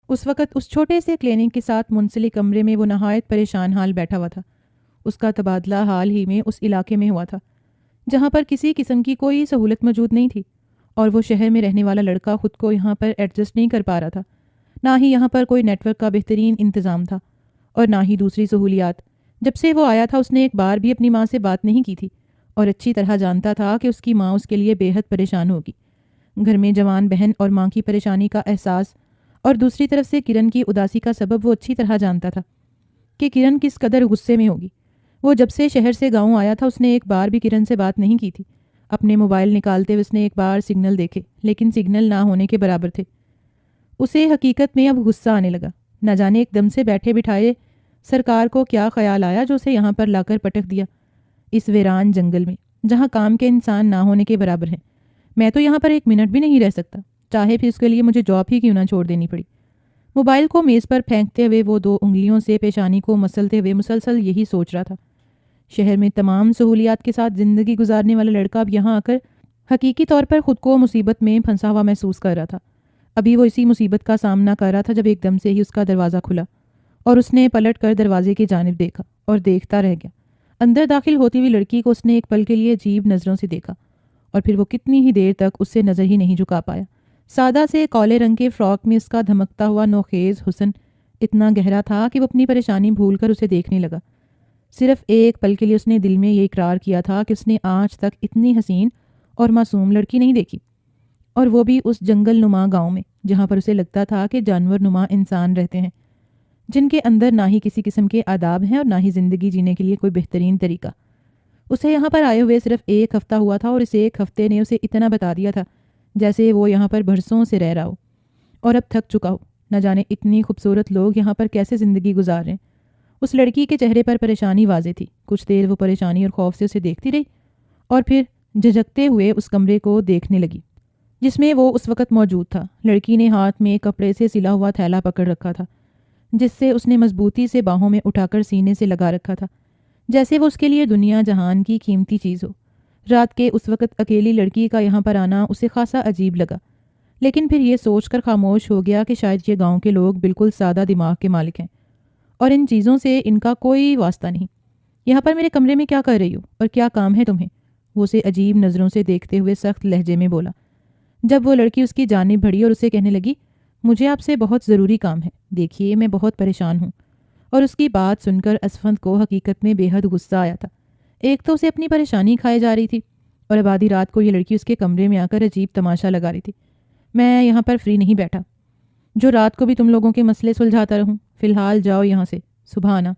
اس وقت اس چھوٹے سے کلینک کے ساتھ منسلک کمرے میں وہ نہایت پریشان حال بیٹھا ہوا تھا۔ اس کا تبادلہ حال ہی میں اس علاقے میں ہوا تھا جہاں پر کسی قسم کی کوئی سہولت موجود نہیں تھی، اور وہ شہر میں رہنے والا لڑکا خود کو یہاں پر ایڈجسٹ نہیں کر پا رہا تھا۔ نہ ہی یہاں پر کوئی نیٹ ورک کا بہترین انتظام تھا اور نہ ہی دوسری سہولیات۔ جب سے وہ آیا تھا اس نے ایک بار بھی اپنی ماں سے بات نہیں کی تھی، اور اچھی طرح جانتا تھا کہ اس کی ماں اس کے لیے بے حد پریشان ہوگی۔ گھر میں جوان بہن اور ماں کی پریشانی کا احساس، اور دوسری طرف سے کرن کی اداسی کا سبب وہ اچھی طرح جانتا تھا کہ کرن کس قدر غصے میں ہوگی۔ وہ جب سے شہر سے گاؤں آیا تھا اس نے ایک بار بھی کرن سے بات نہیں کی تھی۔ اپنے موبائل نکالتے ہوئے اس نے ایک بار سگنل دیکھے، لیکن سگنل نہ ہونے کے برابر تھے۔ اسے حقیقت میں اب غصہ آنے لگا۔ نہ جانے ایک دم سے بیٹھے بٹھائے سرکار کو کیا خیال آیا جو اسے یہاں پر لا کر پٹک دیا، اس ویران جنگل میں جہاں کام کے انسان نہ ہونے کے برابر ہیں۔ میں تو یہاں پر ایک منٹ بھی نہیں رہ سکتا، چاہے پھر اس کے لیے مجھے جاب ہی کیوں نہ چھوڑ دینی پڑی۔ موبائل کو میز پر پھینکتے ہوئے وہ 2 انگلیوں سے پیشانی کو مسلتے ہوئے مسلسل یہی سوچ رہا تھا۔ شہر میں تمام سہولیات کے ساتھ زندگی گزارنے والا لڑکا اب یہاں آ کر حقیقی طور پر خود کو مصیبت میں پھنسا ہوا محسوس کر رہا تھا۔ ابھی وہ اسی مصیبت کا سامنا کر رہا تھا جب ایک دم سے ہی اس کا دروازہ کھلا اور اس نے پلٹ کر دروازے کی جانب دیکھا اور دیکھتا رہ گیا۔ اندر داخل ہوتی ہوئی لڑکی کو اس نے ایک پل کے لیے عجیب نظروں سے دیکھا، اور پھر وہ کتنی ہی دیر تک اس سے نظر ہی نہیں جھکا پایا۔ سادہ سے کالے رنگ کے فراک میں اس کا دھمکتا ہوا نوخیز حسن اتنا گہرا تھا کہ وہ اپنی پریشانی بھول کر اسے دیکھنے لگا۔ صرف ایک پل کے لیے اس نے دل میں یہ اقرار کیا تھا کہ اس نے آج تک اتنی حسین اور معصوم لڑکی نہیں دیکھی، اور وہ بھی اس جنگل نما گاؤں میں جہاں پر اسے لگتا تھا کہ جانور نما انسان رہتے ہیں جن کے اندر نہ ہی کسی قسم کے آداب ہیں اور نہ ہی زندگی جینے کے لیے کوئی بہترین طریقہ۔ اسے یہاں پر آئے ہوئے صرف ایک ہفتہ ہوا تھا، اور اس ایک ہفتے نے اسے اتنا بتا دیا تھا جیسے وہ یہاں پر برسوں سے رہ رہا ہو اور اب تھک چکا ہو۔ نہ جانے اتنی خوبصورت لوگ یہاں پر کیسے زندگی گزار رہے ہیں۔ اس لڑکی کے چہرے پر پریشانی واضح تھی۔ کچھ دیر وہ پریشانی اور خوف سے اسے دیکھتی رہی، اور پھر جھجکتے ہوئے اس کمرے کو دیکھنے لگی جس میں وہ اس وقت موجود تھا۔ لڑکی نے ہاتھ میں کپڑے سے سلا ہوا تھیلا پکڑ رکھا تھا جس سے اس نے مضبوطی سے باہوں میں اٹھا کر سینے سے لگا رکھا تھا، جیسے وہ اس کے لیے دنیا جہان کی قیمتی چیز ہو۔ رات کے اس وقت اکیلی لڑکی کا یہاں پر آنا اسے خاصا عجیب لگا، لیکن پھر یہ سوچ کر خاموش ہو گیا کہ شاید یہ گاؤں کے لوگ بالکل سادہ دماغ کے مالک ہیں اور ان چیزوں سے ان کا کوئی واسطہ نہیں۔ یہاں پر میرے کمرے میں کیا کر رہی ہو اور کیا کام ہے تمہیں؟ وہ اسے عجیب نظروں سے دیکھتے ہوئے سخت لہجے میں بولا۔ جب وہ لڑکی اس کی جانب بڑھی اور اسے کہنے لگی، مجھے آپ سے بہت ضروری کام ہے، دیکھیے میں بہت پریشان ہوں، اور اس کی بات سن کر اسفند کو حقیقت میں بے حد غصہ آیا تھا۔ ایک تو اسے اپنی پریشانی کھائے جا رہی تھی، اور اب آدھی رات کو یہ لڑکی اس کے کمرے میں آ کر عجیب تماشا لگا رہی تھی۔ میں یہاں پر فری نہیں بیٹھا جو رات کو بھی تم لوگوں کے مسئلے سلجھاتا رہوں، فی الحال جاؤ یہاں سے، صبح آنا۔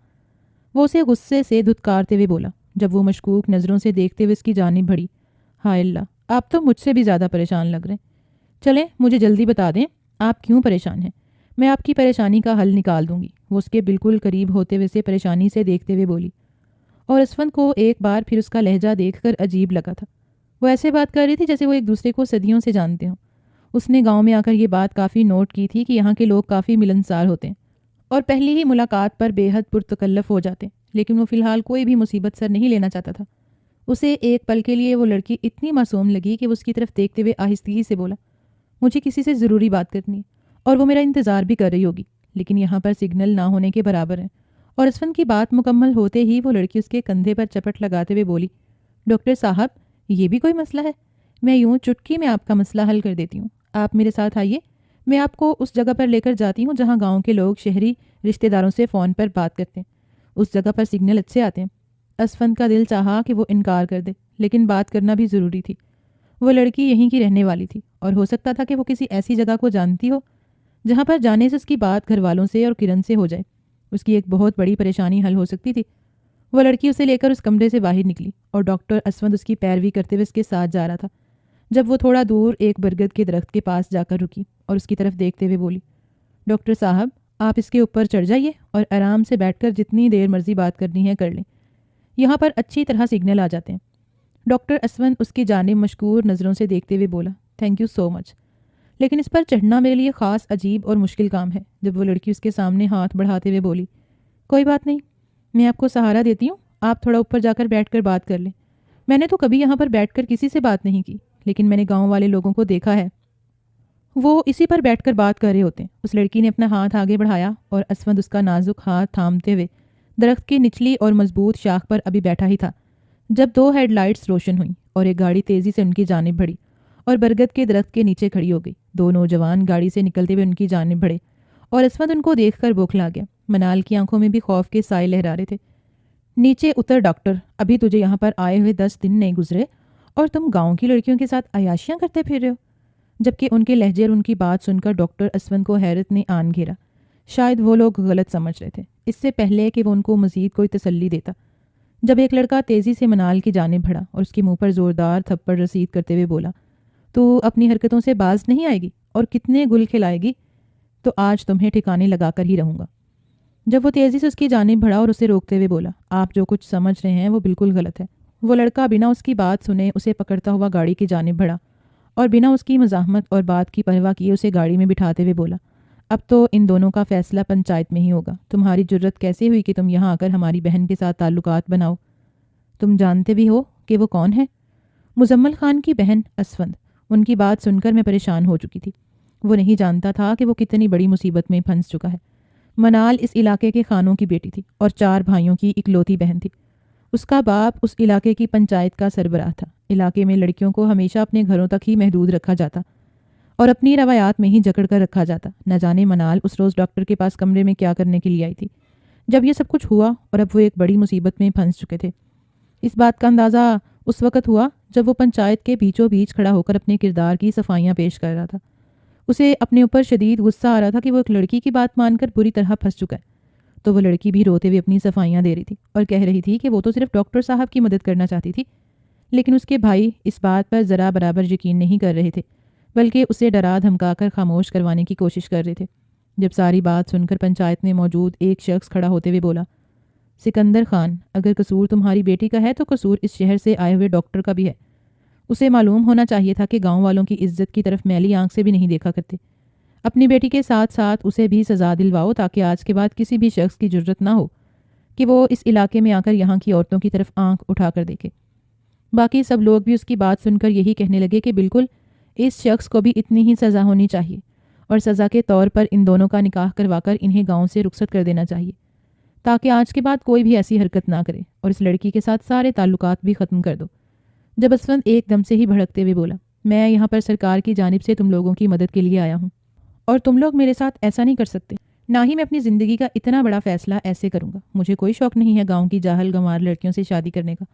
وہ اسے غصے سے دھتکارتے ہوئے بولا جب وہ مشکوک نظروں سے دیکھتے ہوئے اس کی جانب بڑھی۔ ہائے اللہ، آپ تو مجھ سے بھی زیادہ پریشان لگ رہے ہیں۔ چلیں مجھے جلدی بتا دیں آپ کیوں پریشان ہیں، میں آپ کی پریشانی کا حل نکال دوں گی۔ وہ اس کے بالکل قریب ہوتے ہوئے اسے پریشانی سے دیکھتے ہوئے بولی، اور اسفند کو ایک بار پھر اس کا لہجہ دیکھ کر عجیب لگا تھا۔ وہ ایسے بات کر رہی تھی جیسے وہ ایک دوسرے کو صدیوں سے جانتے ہوں۔ اس نے گاؤں میں آ کر یہ بات کافی نوٹ کی تھی کہ یہاں کے لوگ کافی ملنسار ہوتے ہیں اور پہلی ہی ملاقات پر بے حد پرتکلف ہو جاتے ہیں، لیکن وہ فی الحال کوئی بھی مصیبت سر نہیں لینا چاہتا تھا۔ اسے ایک پل کے لیے وہ لڑکی اتنی معصوم لگی کہ وہ اس کی طرف دیکھتے ہوئے آہستگی سے بولا، مجھے کسی سے ضروری بات کرنی ہے اور وہ میرا انتظار بھی کر رہی ہوگی، لیکن یہاں پر سگنل نہ ہونے کے برابر ہے۔ اور اسفند کی بات مکمل ہوتے ہی وہ لڑکی اس کے کندھے پر چپٹ لگاتے ہوئے بولی، ڈاکٹر صاحب یہ بھی کوئی مسئلہ ہے؟ میں یوں چٹکی میں آپ کا مسئلہ حل کر دیتی ہوں، آپ میرے ساتھ آئیے، میں آپ کو اس جگہ پر لے کر جاتی ہوں جہاں گاؤں کے لوگ شہری رشتہ داروں سے فون پر بات کرتے ہیں، اس جگہ پر سگنل اچھے آتے ہیں۔ اسفند کا دل چاہا کہ وہ انکار کر دے، لیکن بات کرنا بھی ضروری تھی۔ وہ لڑکی یہیں کی رہنے والی تھی اور ہو سکتا تھا کہ وہ کسی ایسی جگہ کو جانتی ہو جہاں پر جانے سے اس کی بات گھر والوں سے اور کرن سے ہو جائے، اس کی ایک بہت بڑی پریشانی حل ہو سکتی تھی۔ وہ لڑکی اسے لے کر اس کمرے سے باہر نکلی اور ڈاکٹر اسفند اس کی پیروی کرتے ہوئے اس کے ساتھ جا رہا تھا۔ جب وہ تھوڑا دور ایک برگد کے درخت کے پاس جا کر رکی اور اس کی طرف دیکھتے ہوئے بولی، ڈاکٹر صاحب آپ اس کے اوپر چڑھ جائیے اور آرام سے بیٹھ کر جتنی دیر مرضی بات کرنی ہے کر لیں، یہاں پر اچھی طرح سگنل آ جاتے ہیں۔ ڈاکٹر اسفند اس کی جانب مشکور نظروں سے دیکھتے ہوئے بولا، تھینک یو سو مچ، لیکن اس پر چڑھنا میرے لیے خاص عجیب اور مشکل کام ہے۔ جب وہ لڑکی اس کے سامنے ہاتھ بڑھاتے ہوئے بولی، کوئی بات نہیں، میں آپ کو سہارا دیتی ہوں، آپ تھوڑا اوپر جا کر بیٹھ کر بات کر لیں۔ میں نے تو کبھی یہاں پر بیٹھ کر کسی سے بات نہیں کی، لیکن میں نے گاؤں والے لوگوں کو دیکھا ہے وہ اسی پر بیٹھ کر بات کر رہے ہوتے ہیں۔ اس لڑکی نے اپنا ہاتھ آگے بڑھایا اور اسفند اس کا نازک ہاتھ تھامتے ہوئے درخت کی نچلی اور مضبوط شاخ پر ابھی بیٹھا ہی تھا جب 2 ہیڈ لائٹس روشن ہوئیں اور ایک گاڑی تیزی سے ان کی جانب بڑھی اور برگد کے درخت کے نیچے کھڑی ہو گئی۔ 2 نوجوان گاڑی سے نکلتے ہوئے ان کی جانب بڑھے اور اسفند ان کو دیکھ کر بوکھلا گیا۔ منال کی آنکھوں میں بھی خوف کے سائے لہرا رہے تھے۔ نیچے اتر ڈاکٹر، ابھی تجھے یہاں پر آئے ہوئے 10 دن نہیں گزرے اور تم گاؤں کی لڑکیوں کے ساتھ عیاشیاں کرتے پھر رہے ہو۔ جبکہ ان کے لہجے اور ان کی بات سن کر ڈاکٹر اسفند کو حیرت نے آن گھیرا۔ شاید وہ لوگ غلط سمجھ رہے تھے، اس سے پہلے کہ وہ ان کو مزید کوئی تسلی دیتا جب ایک لڑکا تیزی سے منال کی جانب بڑھا اور اس کے منہ پر زوردار تھپڑ رسید کرتے ہوئے بولا، تو اپنی حرکتوں سے باز نہیں آئے گی اور کتنے گل کھلائے گی؟ تو آج تمہیں ٹھکانے لگا کر ہی رہوں گا۔ جب وہ تیزی سے اس کی جانب بڑھا اور اسے روکتے ہوئے بولا، آپ جو کچھ سمجھ رہے ہیں وہ بالکل غلط ہے۔ وہ لڑکا بنا اس کی بات سنے اسے پکڑتا ہوا گاڑی کی جانب بڑھا اور بنا اس کی مزاحمت اور بات کی پرواہ کیے اسے گاڑی میں بٹھاتے ہوئے بولا، اب تو ان دونوں کا فیصلہ پنچایت میں ہی ہوگا۔ تمہاری جرت کیسے ہوئی کہ تم یہاں آ کر ہماری بہن کے ساتھ تعلقات بناؤ؟ تم جانتے بھی ہو کہ وہ کون ہے؟ مزمل خان کی بہن اسفند۔ ان کی بات سن کر میں پریشان ہو چکی تھی۔ وہ نہیں جانتا تھا کہ وہ کتنی بڑی مصیبت میں پھنس چکا ہے۔ منال اس علاقے کے خانوں کی بیٹی تھی اور 4 بھائیوں کی اکلوتی بہن تھی۔ اس کا باپ اس علاقے کی پنچایت کا سربراہ تھا۔ علاقے میں لڑکیوں کو ہمیشہ اپنے گھروں تک ہی محدود رکھا جاتا اور اپنی روایات میں ہی جکڑ کر رکھا جاتا۔ نہ جانے منال اس روز ڈاکٹر کے پاس کمرے میں کیا کرنے کے لیے آئی تھی جب یہ سب کچھ ہوا، اور اب وہ ایک بڑی مصیبت میں پھنس چکے تھے۔ اس بات کا اندازہ اس وقت ہوا جب وہ پنچایت کے بیچوں بیچ کھڑا ہو کر اپنے کردار کی صفائیاں پیش کر رہا تھا۔ اسے اپنے اوپر شدید غصہ آ رہا تھا کہ وہ ایک لڑکی کی بات مان کر بری طرح پھنس چکا ہے، تو وہ لڑکی بھی روتے ہوئے اپنی صفائیاں دے رہی تھی اور کہہ رہی تھی کہ وہ تو صرف ڈاکٹر صاحب کی مدد کرنا چاہتی تھی، لیکن اس کے بھائی اس بات پر ذرا برابر یقین نہیں کر رہے تھے، بلکہ اسے ڈرا دھمکا کر خاموش کروانے کی کوشش کر رہے تھے۔ جب ساری بات سن کر پنچایت میں موجود ایک شخص کھڑا ہوتے ہوئے بولا، سکندر خان، اگر قصور تمہاری بیٹی کا ہے تو قصور اس شہر سے آئے ہوئے ڈاکٹر کا بھی ہے۔ اسے معلوم ہونا چاہیے تھا کہ گاؤں والوں کی عزت کی طرف میلی آنکھ سے بھی نہیں دیکھا کرتے۔ اپنی بیٹی کے ساتھ ساتھ اسے بھی سزا دلواؤ تاکہ آج کے بعد کسی بھی شخص کی جرت نہ ہو کہ وہ اس علاقے میں آ کر یہاں کی عورتوں کی طرف آنکھ اٹھا کر دیکھے۔ باقی سب لوگ بھی اس کی بات سن کر یہی کہنے لگے کہ بالکل اس شخص کو بھی اتنی ہی سزا ہونی چاہیے اور سزا کے طور پر ان دونوں کا نکاح کروا کر انہیں گاؤں سے رخصت کر دینا چاہیے تاکہ آج کے بعد کوئی بھی ایسی حرکت نہ کرے اور اس لڑکی کے ساتھ سارے تعلقات بھی ختم کر دو۔ جب اسفند ایک دم سے ہی بھڑکتے ہوئے بولا، میں یہاں پر سرکار کی جانب سے تم لوگوں کی مدد کے لیے آیا ہوں اور تم لوگ میرے ساتھ ایسا نہیں کر سکتے، نہ ہی میں اپنی زندگی کا اتنا بڑا فیصلہ ایسے کروں گا۔ مجھے کوئی شوق نہیں ہے گاؤں کی جاہل گنوار لڑکیوں سے شادی کرنے کا۔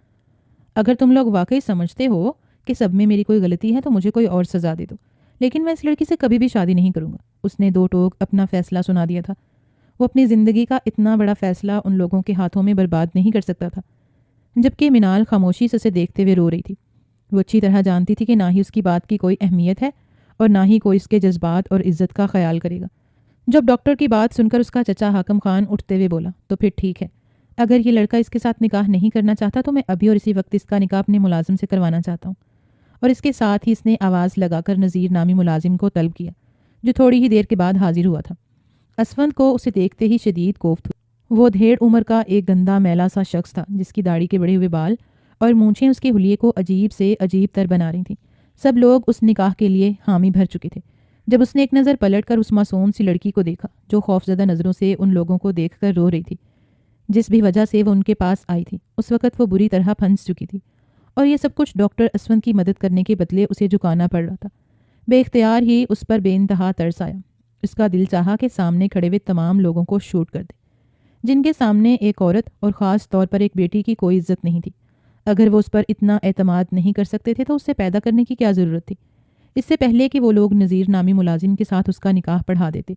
اگر تم لوگ واقعی سمجھتے ہو کہ سب میں میری کوئی غلطی ہے تو مجھے کوئی اور سزا دے دو، لیکن میں اس لڑکی سے کبھی بھی شادی نہیں کروں گا۔ اس نے 2 ٹوک اپنا فیصلہ سنا دیا تھا۔ وہ اپنی زندگی کا اتنا بڑا فیصلہ ان لوگوں کے ہاتھوں میں برباد نہیں کر سکتا تھا۔ جبکہ منال خاموشی سے اسے دیکھتے ہوئے رو رہی تھی۔ وہ اچھی طرح جانتی تھی کہ نہ ہی اس کی بات کی کوئی اہمیت ہے اور نہ ہی کوئی اس کے جذبات اور عزت کا خیال کرے گا۔ جب ڈاکٹر کی بات سن کر اس کا چچا حاکم خان اٹھتے ہوئے بولا، تو پھر ٹھیک ہے، اگر یہ لڑکا اس کے ساتھ نکاح نہیں کرنا چاہتا تو میں ابھی اور اسی وقت اس کا نکاح اپنے ملازم سے کروانا چاہتا ہوں۔ اور اس کے ساتھ ہی اس نے آواز لگا کر نذیر نامی ملازم کو طلب کیا جو تھوڑی ہی دیر کے بعد حاضر ہوا تھا۔ اسفند کو اسے دیکھتے ہی شدید کوفت ہوئی۔ وہ دھیڑ عمر کا ایک گندا میلا سا شخص تھا جس کی داڑھی کے بڑے ہوئے بال اور مونچھیں اس کے حلیے کو عجیب سے عجیب تر بنا رہی تھیں۔ سب لوگ اس نکاح کے لیے حامی بھر چکے تھے۔ جب اس نے ایک نظر پلٹ کر اس معصوم سی لڑکی کو دیکھا جو خوفزدہ نظروں سے ان لوگوں کو دیکھ کر رو رہی تھی جس بھی وجہ سے وہ ان کے پاس آئی تھی، اس وقت وہ بری طرح پھنس چکی تھی اور یہ سب کچھ ڈاکٹر اسفند کی مدد کرنے کے بدلے اسے جھکانا پڑ رہا تھا۔ بے اختیار ہی اس پر بے انتہا ترس آیا۔ اس کا دل چاہا کہ سامنے کھڑے ہوئے تمام لوگوں کو شوٹ کر دے جن کے سامنے ایک عورت اور خاص طور پر ایک بیٹی کی کوئی عزت نہیں تھی۔ اگر وہ اس پر اتنا اعتماد نہیں کر سکتے تھے تو اسے پیدا کرنے کی کیا ضرورت تھی؟ اس سے پہلے کہ وہ لوگ نذیر نامی ملازم کے ساتھ اس کا نکاح پڑھا دیتے۔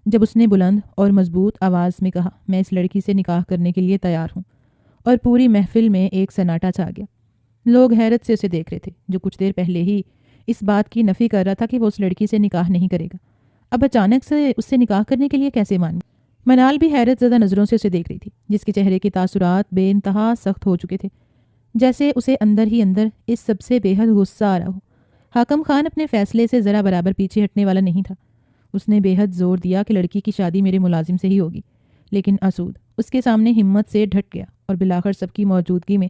جب اس نے بلند اور مضبوط آواز میں کہا، میں اس لڑکی سے نکاح کرنے کے لیے تیار ہوں، اور پوری محفل میں ایک سناٹا چھا گیا۔ لوگ حیرت سے اسے دیکھ رہے تھے جو کچھ دیر پہلے ہی اس بات کی نفی کر رہا تھا کہ وہ اس لڑکی سے نکاح نہیں کرے گا، اب اچانک سے اس سے نکاح کرنے کے لیے کیسے مان گیا؟ منال بھی حیرت زدہ نظروں سے اسے دیکھ رہی تھی جس کے چہرے کے تاثرات بے انتہا سخت ہو چکے تھے، جیسے اسے اندر ہی اندر اس سب سے بے حد غصہ آ رہا ہو۔ حاکم خان اپنے فیصلے سے ذرا برابر پیچھے ہٹنے والا نہیں تھا۔ اس نے بے حد زور دیا کہ لڑکی کی شادی میرے ملازم سے ہی ہوگی، لیکن اسود اس کے سامنے ہمت سے ڈھٹ گیا اور بالآخر سب کی موجودگی میں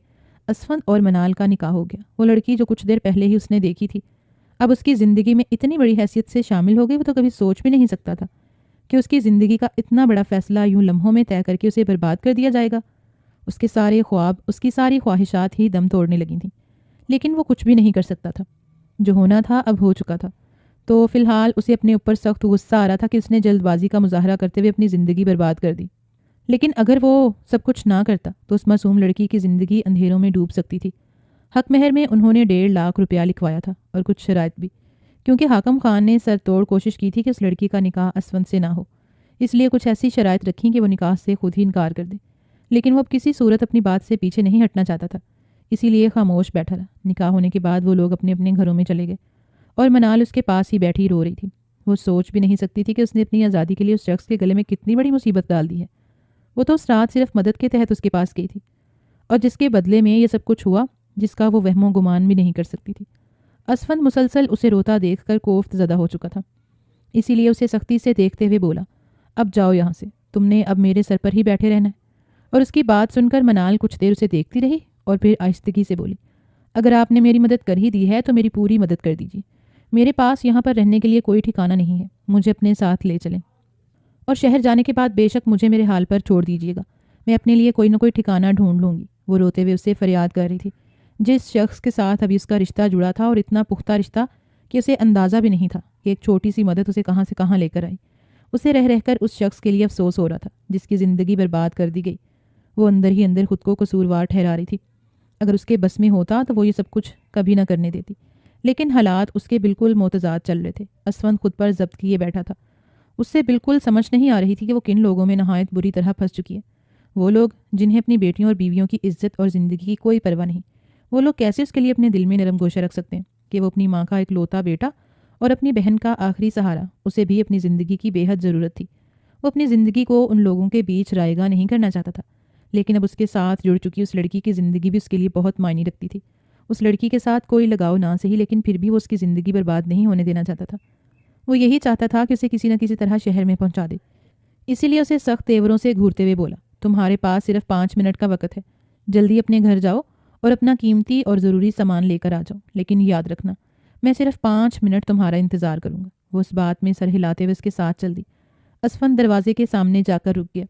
اسفند اور منال کا نکاح ہو گیا۔ وہ لڑکی جو کچھ دیر پہلے ہی اس نے دیکھی تھی اب اس کی زندگی میں اتنی بڑی حیثیت سے شامل ہو گئی، وہ تو کبھی سوچ بھی نہیں سکتا تھا کہ اس کی زندگی کا اتنا بڑا فیصلہ یوں لمحوں میں طے کر کے اسے برباد کر دیا جائے گا۔ اس کے سارے خواب، اس کی ساری خواہشات ہی دم توڑنے لگی تھیں، لیکن وہ کچھ بھی نہیں کر سکتا تھا۔ جو ہونا تھا اب ہو چکا تھا، تو فی الحال اسے اپنے اوپر سخت غصہ آ رہا تھا کہ اس نے جلد بازی کا مظاہرہ کرتے ہوئے اپنی زندگی برباد کر دی۔ لیکن اگر وہ سب کچھ نہ کرتا تو اس معصوم لڑکی کی زندگی اندھیروں میں ڈوب سکتی تھی۔ حق مہر میں انہوں نے 1.5 لاکھ روپیہ لکھوایا تھا اور کچھ شرائط بھی، کیونکہ حاکم خان نے سر توڑ کوشش کی تھی کہ اس لڑکی کا نکاح اسفند سے نہ ہو، اس لیے کچھ ایسی شرائط رکھیں کہ وہ نکاح سے خود ہی انکار کر دے۔ لیکن وہ اب کسی صورت اپنی بات سے پیچھے نہیں ہٹنا چاہتا تھا، اسی لیے خاموش بیٹھا رہا۔ نکاح ہونے کے بعد وہ لوگ اپنے اپنے گھروں میں چلے گئے اور منال اس کے پاس ہی بیٹھی رو رہی تھی۔ وہ سوچ بھی نہیں سکتی تھی کہ اس نے اپنی آزادی کے لیے اس شخص کے گلے میں کتنی بڑی مصیبت ڈال دی ہے۔ وہ تو اس رات صرف مدد کے تحت اس کے پاس گئی تھی، اور جس کے بدلے میں یہ سب کچھ ہوا، جس کا وہ وہم و گمان بھی نہیں کر سکتی تھی۔ اسفند مسلسل اسے روتا دیکھ کر کوفت زدہ ہو چکا تھا، اسی لیے اسے سختی سے دیکھتے ہوئے بولا، اب جاؤ یہاں سے، تم نے اب میرے سر پر ہی بیٹھے رہنا ہے۔ اور اس کی بات سن کر منال کچھ دیر اسے دیکھتی رہی اور پھر آہستگی سے بولی، اگر آپ نے میری مدد کر ہی دی ہے تو میری پوری مدد کر دیجیے۔ میرے پاس یہاں پر رہنے کے لیے کوئی ٹھکانہ نہیں ہے، مجھے اپنے ساتھ لے چلیں، اور شہر جانے کے بعد بے شک مجھے میرے حال پر چھوڑ دیجیے گا، میں اپنے لیے کوئی نہ کوئی ٹھکانہ ڈھونڈ لوں گی۔ وہ روتے ہوئے اسے فریاد کر رہی تھی، جس شخص کے ساتھ ابھی اس کا رشتہ جڑا تھا، اور اتنا پختہ رشتہ کہ اسے اندازہ بھی نہیں تھا کہ ایک چھوٹی سی مدد اسے کہاں سے کہاں لے کر آئی۔ اسے رہ کر اس شخص کے لیے افسوس ہو رہا تھا جس کی زندگی برباد کر دی گئی۔ وہ اندر ہی اندر خود کو قصوروار ٹھہرا رہی تھی۔ اگر اس کے بس میں ہوتا تو وہ یہ سب کچھ کبھی نہ کرنے دیتی، لیکن حالات اس کے بالکل متضاد چل رہے تھے۔ اسفند خود پر ضبط کیے بیٹھا تھا، اس سے بالکل سمجھ نہیں آ رہی تھی کہ وہ کن لوگوں میں نہایت بری طرح پھنس چکی ہے۔ وہ لوگ جنہیں اپنی بیٹیوں اور بیویوں کی عزت اور زندگی کی کوئی پرواہ نہیں، وہ لوگ کیسے اس کے لیے اپنے دل میں نرم گوشہ رکھ سکتے ہیں کہ وہ اپنی ماں کا اکلوتا بیٹا اور اپنی بہن کا آخری سہارا، اسے بھی اپنی زندگی کی بے حد ضرورت تھی۔ وہ اپنی زندگی کو ان لوگوں کے بیچ رائے گاہ نہیں کرنا چاہتا تھا، لیکن اب اس کے ساتھ جڑ چکی اس لڑکی کی زندگی بھی اس کے لیے بہت معنی رکھتی تھی۔ اس لڑکی کے ساتھ کوئی لگاؤ نہ صحیح، لیکن پھر بھی وہ اس کی زندگی برباد نہیں ہونے دینا چاہتا تھا۔ وہ یہی چاہتا تھا کہ اسے کسی نہ کسی طرح شہر میں پہنچا دے، اسی لیے اسے سخت تیوروں سے گھورتے ہوئے بولا، تمہارے پاس صرف 5 منٹ کا وقت ہے، جلدی اپنے گھر جاؤ اور اپنا قیمتی اور ضروری سامان لے کر آ جاؤ، لیکن یاد رکھنا میں صرف 5 منٹ تمہارا انتظار کروں گا۔ وہ اس بات میں سر ہلاتے ہوئے اس کے ساتھ چل دی۔ اسفند دروازے کے سامنے جا کر رک گیا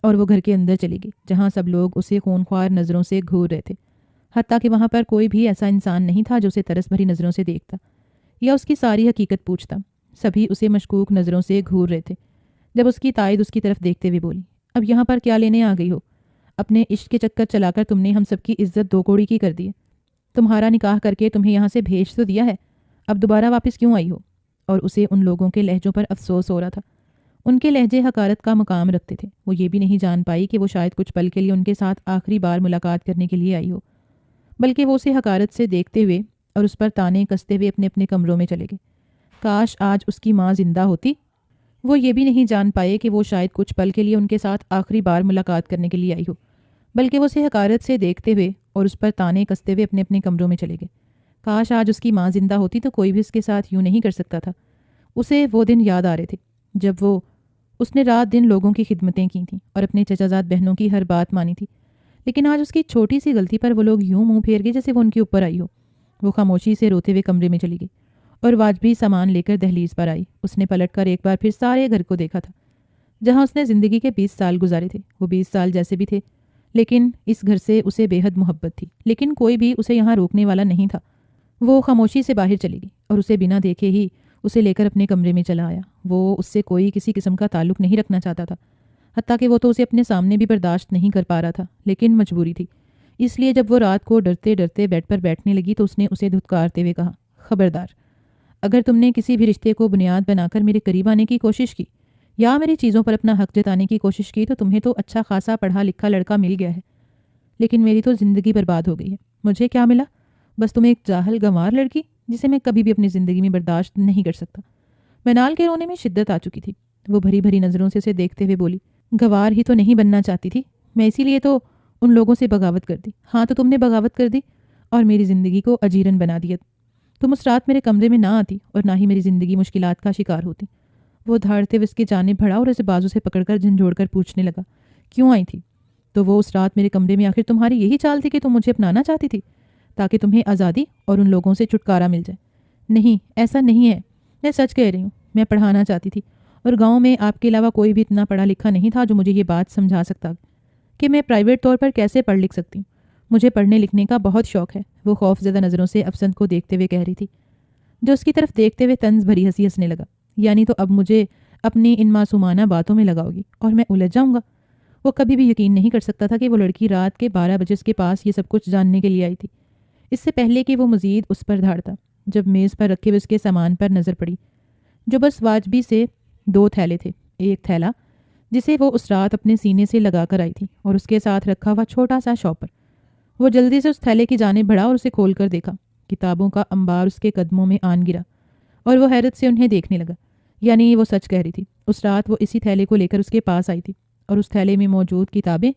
اور وہ گھر کے اندر چلی گئی، جہاں سب لوگ اسے خونخوار نظروں سے گھور رہے تھے، حتیٰ کہ وہاں پر کوئی بھی ایسا انسان نہیں تھا جو اسے ترس بھری نظروں سے دیکھتا یا اس کی ساری حقیقت پوچھتا۔ سبھی اسے مشکوک نظروں سے گھور رہے تھے۔ جب اس کی تائید اس کی طرف دیکھتے ہوئے بولی، اب یہاں پر کیا لینے آ گئی ہو؟ اپنے عشق کے چکر چلا کر تم نے ہم سب کی عزت دو کوڑی کی کر دی ہے۔ تمہارا نکاح کر کے تمہیں یہاں سے بھیج تو دیا ہے، اب دوبارہ واپس کیوں آئی ہو؟ اور اسے ان لوگوں کے لہجوں پر افسوس ہو رہا تھا۔ ان کے لہجے حقارت کا مقام رکھتے تھے۔ وہ یہ بھی نہیں جان پائی کہ وہ شاید کچھ پل کے لیے ان کے ساتھ آخری بار ملاقات کرنے کے لیے آئی ہو، بلکہ وہ اسے حقارت سے دیکھتے ہوئے اور اس پر تانے کستے ہوئے اپنے اپنے کمروں میں چلے گئے۔ کاش آج اس کی ماں زندہ ہوتی۔ وہ یہ بھی نہیں جان پائے کہ وہ شاید کچھ پل کے لیے ان کے ساتھ آخری بار ملاقات کرنے کے لیے آئی ہو، بلکہ وہ اسے حقارت سے دیکھتے ہوئے اور اس پر تانے کستے ہوئے اپنے اپنے کمروں میں چلے گئے۔ کاش آج اس کی ماں زندہ ہوتی تو کوئی بھی اس کے ساتھ یوں نہیں کر سکتا تھا۔ اسے وہ دن یاد آ رہے تھے جب اس نے رات دن لوگوں کی خدمتیں کی تھیں اور اپنے چچا زاد بہنوں کی ہر بات مانی تھی، لیکن آج اس کی چھوٹی سی غلطی پر وہ لوگ یوں منہ پھیر گئے جیسے وہ ان کے اوپر آئی ہو۔ وہ خاموشی سے روتے ہوئے کمرے میں چلی گئی اور واجبی سامان لے کر دہلیز پر آئی۔ اس نے پلٹ کر ایک بار پھر سارے گھر کو دیکھا تھا جہاں اس نے زندگی کے 20 سال گزارے تھے۔ وہ 20 سال جیسے بھی تھے، لیکن اس گھر سے اسے بے حد محبت تھی، لیکن کوئی بھی اسے یہاں روکنے والا نہیں تھا۔ وہ خاموشی سے باہر چلی گئی اور اسے بنا دیکھے ہی اسے لے کر اپنے کمرے میں چلا آیا۔ وہ اس سے کوئی کسی قسم کا تعلق نہیں رکھنا چاہتا تھا، حتیٰ کہ وہ تو اسے اپنے سامنے بھی برداشت نہیں کر پا رہا تھا، لیکن مجبوری تھی۔ اس لیے جب وہ رات کو ڈرتے ڈرتے بیڈ پر بیٹھنے لگی تو اس نے اسے دھتکارتے ہوئے کہا، خبردار، اگر تم نے کسی بھی رشتے کو بنیاد بنا کر میرے قریب آنے کی کوشش کی یا میری چیزوں پر اپنا حق جتانے کی کوشش کی تو تمہیں تو اچھا خاصا پڑھا لکھا لڑکا مل گیا ہے، لیکن میری تو زندگی برباد ہو گئی ہے۔ مجھے کیا ملا؟ بس تمہیں ایک جاہل گنوار لڑکی جسے میں کبھی بھی اپنی زندگی میں برداشت نہیں کر سکتا۔ منال کے رونے میں شدت آ چکی تھی۔ وہ بھری بھری نظروں سے اسے دیکھتے ہوئے بولی، گوار ہی تو نہیں بننا چاہتی تھی میں، اسی لیے تو ان لوگوں سے بغاوت کر دی۔ ہاں تو تم نے بغاوت کر دی اور میری زندگی کو اجیرن بنا دیا۔ تم اس رات میرے کمرے میں نہ آتی اور نہ ہی میری زندگی مشکلات کا شکار ہوتی۔ وہ دھاڑتے ہوئے اس کی جانب بڑھا اور اسے بازو سے پکڑ کر جھنجھوڑ کر پوچھنے لگا، کیوں آئی تھی؟ تو وہ اس رات میرے کمرے میں آخر تمہاری یہی چال تھی کہ تم مجھے اپنانا چاہتی تھی تاکہ تمہیں آزادی اور ان لوگوں سے چھٹکارا مل جائے؟ نہیں، ایسا نہیں ہے، میں سچ کہہ رہی ہوں، میں پڑھانا چاہتی تھی اور گاؤں میں آپ کے علاوہ کوئی بھی اتنا پڑھا لکھا نہیں تھا جو مجھے یہ بات سمجھا سکتا کہ میں پرائیویٹ طور پر کیسے پڑھ لکھ سکتی ہوں۔ مجھے پڑھنے لکھنے کا بہت شوق ہے، وہ خوف زدہ نظروں سے افسنت کو دیکھتے ہوئے کہہ رہی تھی، جو اس کی طرف دیکھتے ہوئے طنز بھری ہنسی ہنسنے لگا۔ یعنی تو اب مجھے اپنی ان معصومانہ باتوں میں لگاؤ گی اور میں الجھ جاؤں گا۔ وہ کبھی بھی یقین نہیں کر سکتا تھا کہ وہ لڑکی رات کے 12 بجے اس کے پاس یہ سب کچھ جاننے کے لیے آئی تھی، اس سے پہلے کہ وہ مزید اس پر دھاڑتا۔ جب میز پر رکھے ہوئے اس کے سامان پر نظر پڑی، جو بس واجبی سے 2 تھیلے تھے، ایک تھیلا جسے وہ اس رات اپنے سینے سے لگا کر آئی تھی اور اس کے ساتھ رکھا ہوا چھوٹا سا شاپر۔ وہ جلدی سے اس تھیلے کی جانب بڑھا اور اسے کھول کر دیکھا۔ کتابوں کا انبار اس کے قدموں میں آن گرا اور وہ حیرت سے انہیں دیکھنے لگا۔ یعنی وہ سچ کہہ رہی تھی، اس رات وہ اسی تھیلے کو لے کر اس کے پاس آئی تھی اور اس تھیلے میں موجود کتابیں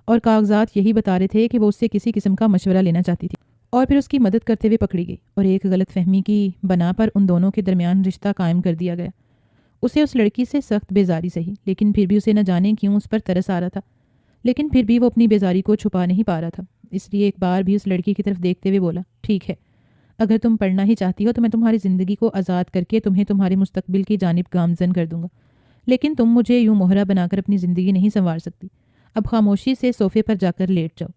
اور کاغذات یہی بتا رہے تھے کہ وہ اس سے کسی قسم کا مشورہ لینا چاہتی تھی، اور پھر اس کی مدد کرتے ہوئے پکڑی گئی اور ایک غلط فہمی کی بنا پر ان دونوں کے درمیان رشتہ قائم کر دیا گیا۔ اسے اس لڑکی سے سخت بیزاری سہی، لیکن پھر بھی اسے نہ جانے کیوں اس پر ترس آ رہا تھا، لیکن پھر بھی وہ اپنی بیزاری کو چھپا نہیں پا رہا تھا۔ اس لیے ایک بار بھی اس لڑکی کی طرف دیکھتے ہوئے بولا، ٹھیک ہے، اگر تم پڑھنا ہی چاہتی ہو تو میں تمہاری زندگی کو آزاد کر کے تمہیں تمہارے مستقبل کی جانب گامزن کر دوں گا، لیکن تم مجھے یوں مہرہ بنا کر اپنی زندگی نہیں سنوار سکتی۔ اب خاموشی سے صوفے پر جا کر لیٹ جاؤ،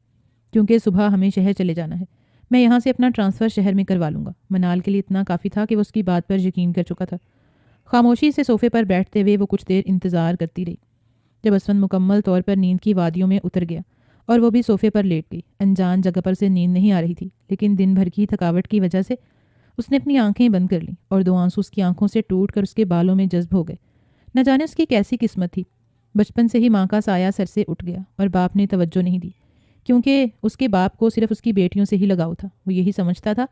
کیونکہ صبح ہمیں شہر چلے جانا ہے۔ میں یہاں سے اپنا ٹرانسفر شہر میں کروا لوں گا۔ منال کے لیے اتنا کافی تھا کہ وہ اس کی بات پر یقین کر چکا تھا۔ خاموشی سے صوفے پر بیٹھتے ہوئے وہ کچھ دیر انتظار کرتی رہی، جب اسفند مکمل طور پر نیند کی وادیوں میں اتر گیا اور وہ بھی صوفے پر لیٹ گئی۔ انجان جگہ پر سے نیند نہیں آ رہی تھی، لیکن دن بھر کی تھکاوٹ کی وجہ سے اس نے اپنی آنکھیں بند کر لیں اور 2 آنسو اس کی آنکھوں سے ٹوٹ کر اس کے بالوں میں جذب ہو گئے۔ نہ جانے اس کی کیسی قسمت تھی، بچپن سے ہی ماں کا سایہ سر سے اٹھ گیا اور باپ نے توجہ نہیں دی، کیونکہ اس کے باپ کو صرف اس کی بیٹیوں سے ہی لگاؤ تھا۔ وہ یہی سمجھتا تھا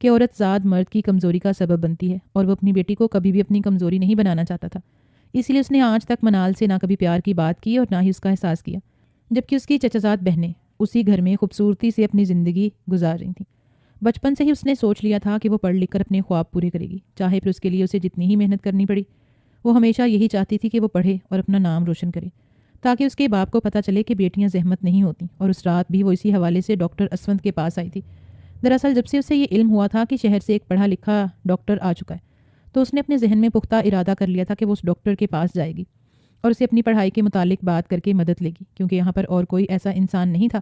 کہ عورت ذات مرد کی کمزوری کا سبب بنتی ہے، اور وہ اپنی بیٹی کو کبھی بھی اپنی کمزوری نہیں بنانا چاہتا تھا۔ اس لیے اس نے آج تک منال سے نہ کبھی پیار کی بات کی اور نہ ہی اس کا احساس کیا، جبکہ اس کی چچازاد بہنیں اسی گھر میں خوبصورتی سے اپنی زندگی گزار رہی تھیں۔ بچپن سے ہی اس نے سوچ لیا تھا کہ وہ پڑھ لکھ کر اپنے خواب پورے کرے گی، چاہے پھر اس کے لیے اسے جتنی ہی محنت کرنی پڑی۔ وہ ہمیشہ یہی چاہتی تھی کہ وہ پڑھے اور اپنا نام روشن کرے، تاکہ اس کے باپ کو پتہ چلے کہ بیٹیاں زحمت نہیں ہوتی۔ اور اس رات بھی وہ اسی حوالے سے ڈاکٹر اسفند کے پاس آئی تھی۔ دراصل جب سے اسے یہ علم ہوا تھا کہ شہر سے ایک پڑھا لکھا ڈاکٹر آ چکا ہے، تو اس نے اپنے ذہن میں پختہ ارادہ کر لیا تھا کہ وہ اس ڈاکٹر کے پاس جائے گی اور اسے اپنی پڑھائی کے متعلق بات کر کے مدد لے گی، کیونکہ یہاں پر اور کوئی ایسا انسان نہیں تھا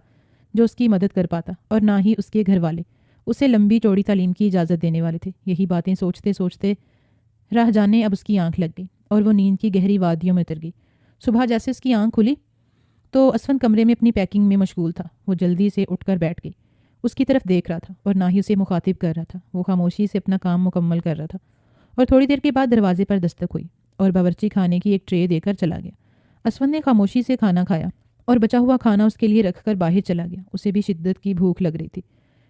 جو اس کی مدد کر پاتا، اور نہ ہی اس کے گھر والے اسے لمبی چوڑی تعلیم کی اجازت دینے والے تھے۔ یہی باتیں سوچتے سوچتے راہ جانے اب اس کی آنکھ لگ گئی اور وہ نیند کی گہری وادیوں میں اتر گئی۔ صبح جیسے اس کی آنکھ کھلی تو اسفند کمرے میں اپنی پیکنگ میں مشغول تھا۔ وہ جلدی سے اٹھ کر بیٹھ گئی، اس کی طرف دیکھ رہا تھا اور نہ ہی اسے مخاطب کر رہا تھا۔ وہ خاموشی سے اپنا کام مکمل کر رہا تھا، اور تھوڑی دیر کے بعد دروازے پر دستک ہوئی اور باورچی خانے کی ایک ٹرے دے کر چلا گیا۔ اسفند نے خاموشی سے کھانا کھایا اور بچا ہوا کھانا اس کے لیے رکھ کر باہر چلا گیا۔ اسے بھی شدت کی بھوک لگ رہی تھی،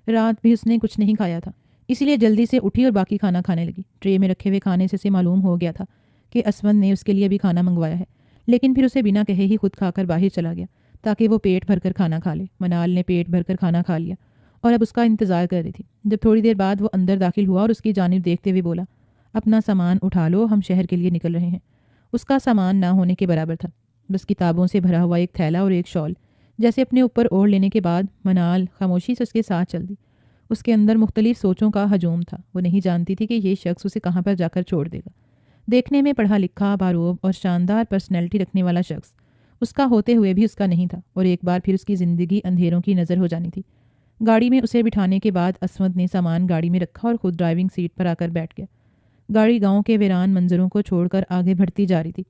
رات بھی اس نے کچھ نہیں کھایا تھا، اسی لیے جلدی سے اٹھی اور باقی کھانا کھانے لگی۔ ٹرے میں رکھے ہوئے کھانے سے اسے معلوم ہو گیا تھا کہ اسفند نے اس کے لیے بھی کھانا منگوایا ہے، لیکن پھر اسے بنا کہے ہی خود کھا کر باہر چلا گیا تاکہ وہ پیٹ بھر کر کھانا کھا لے۔ منال نے پیٹ بھر کر کھانا کھا لیا اور اب اس کا انتظار کر رہی تھی۔ جب تھوڑی دیر بعد وہ اندر داخل ہوا اور اس کی جانب دیکھتے ہوئے بولا، اپنا سامان اٹھا لو، ہم شہر کے لیے نکل رہے ہیں۔ اس کا سامان نہ ہونے کے برابر تھا، بس کتابوں سے بھرا ہوا ایک تھیلا اور ایک شال، جیسے اپنے اوپر اوڑھ لینے کے بعد منال خاموشی سے اس کے ساتھ چل دی۔ اس کے اندر مختلف سوچوں کا ہجوم تھا۔ وہ نہیں جانتی تھی کہ یہ شخص اسے کہاں پر جا کر چھوڑ دے گا۔ دیکھنے میں پڑھا لکھا، باروب اور شاندار پرسنالٹی رکھنے والا شخص اس کا ہوتے ہوئے بھی اس کا نہیں تھا، اور ایک بار پھر اس کی زندگی اندھیروں کی نظر ہو جانی تھی۔ گاڑی میں اسے بٹھانے کے بعد اسفند نے سامان گاڑی میں رکھا اور خود ڈرائیونگ سیٹ پر آ کر بیٹھ گیا۔ گاڑی گاؤں کے ویران منظروں کو چھوڑ کر آگے بڑھتی جا رہی تھی،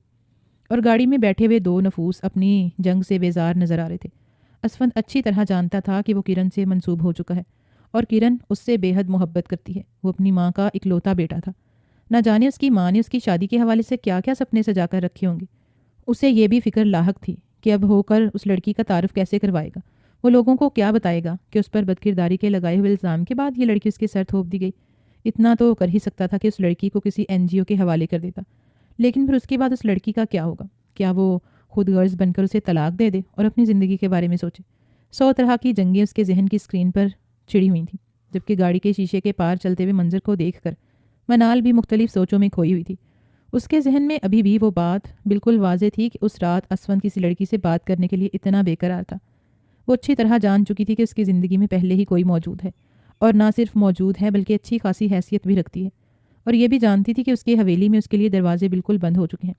اور گاڑی میں بیٹھے ہوئے 2 نفوس اپنی جنگ سے بیزار نظر آ رہے تھے۔ اسفند اچھی طرح جانتا تھا کہ وہ کرن سے منسوب ہو چکا ہے، اور کرن اس سے بے حد محبت کرتی ہے۔ وہ اپنی ماں کا اکلوتا بیٹا تھا، نہ جانے اس کی ماں نے اس کی شادی کے حوالے سے کیا کیا سپنے سجا کر رکھے ہوں گے۔ اسے یہ بھی فکر لاحق تھی کہ اب ہو کر اس لڑکی کا تعارف کیسے کروائے گا۔ وہ لوگوں کو کیا بتائے گا کہ اس پر بدکرداری کے لگائے ہوئے الزام کے بعد یہ لڑکی اس کے سر تھوپ دی گئی۔ اتنا تو کر ہی سکتا تھا کہ اس لڑکی کو کسی NGO کے حوالے کر دیتا، لیکن پھر اس کے بعد اس لڑکی کا کیا ہوگا؟ کیا وہ خود غرض بن کر اسے طلاق دے دے اور اپنی زندگی کے بارے میں سوچے؟ 100 طرح کی جنگیں اس کے ذہن کی اسکرین پر چڑی ہوئی تھیں، جبکہ گاڑی کے شیشے کے پار چلتے ہوئے منظر کو دیکھ کر منال بھی مختلف سوچوں میں کھوئی ہوئی تھی۔ اس کے ذہن میں ابھی بھی وہ بات بالکل واضح تھی کہ اس رات اسفند کسی لڑکی سے بات کرنے کے لیے اتنا بے قرار تھا۔ وہ اچھی طرح جان چکی تھی کہ اس کی زندگی میں پہلے ہی کوئی موجود ہے، اور نہ صرف موجود ہے بلکہ اچھی خاصی حیثیت بھی رکھتی ہے۔ اور یہ بھی جانتی تھی کہ اس کی حویلی میں اس کے لیے دروازے بالکل بند ہو چکے ہیں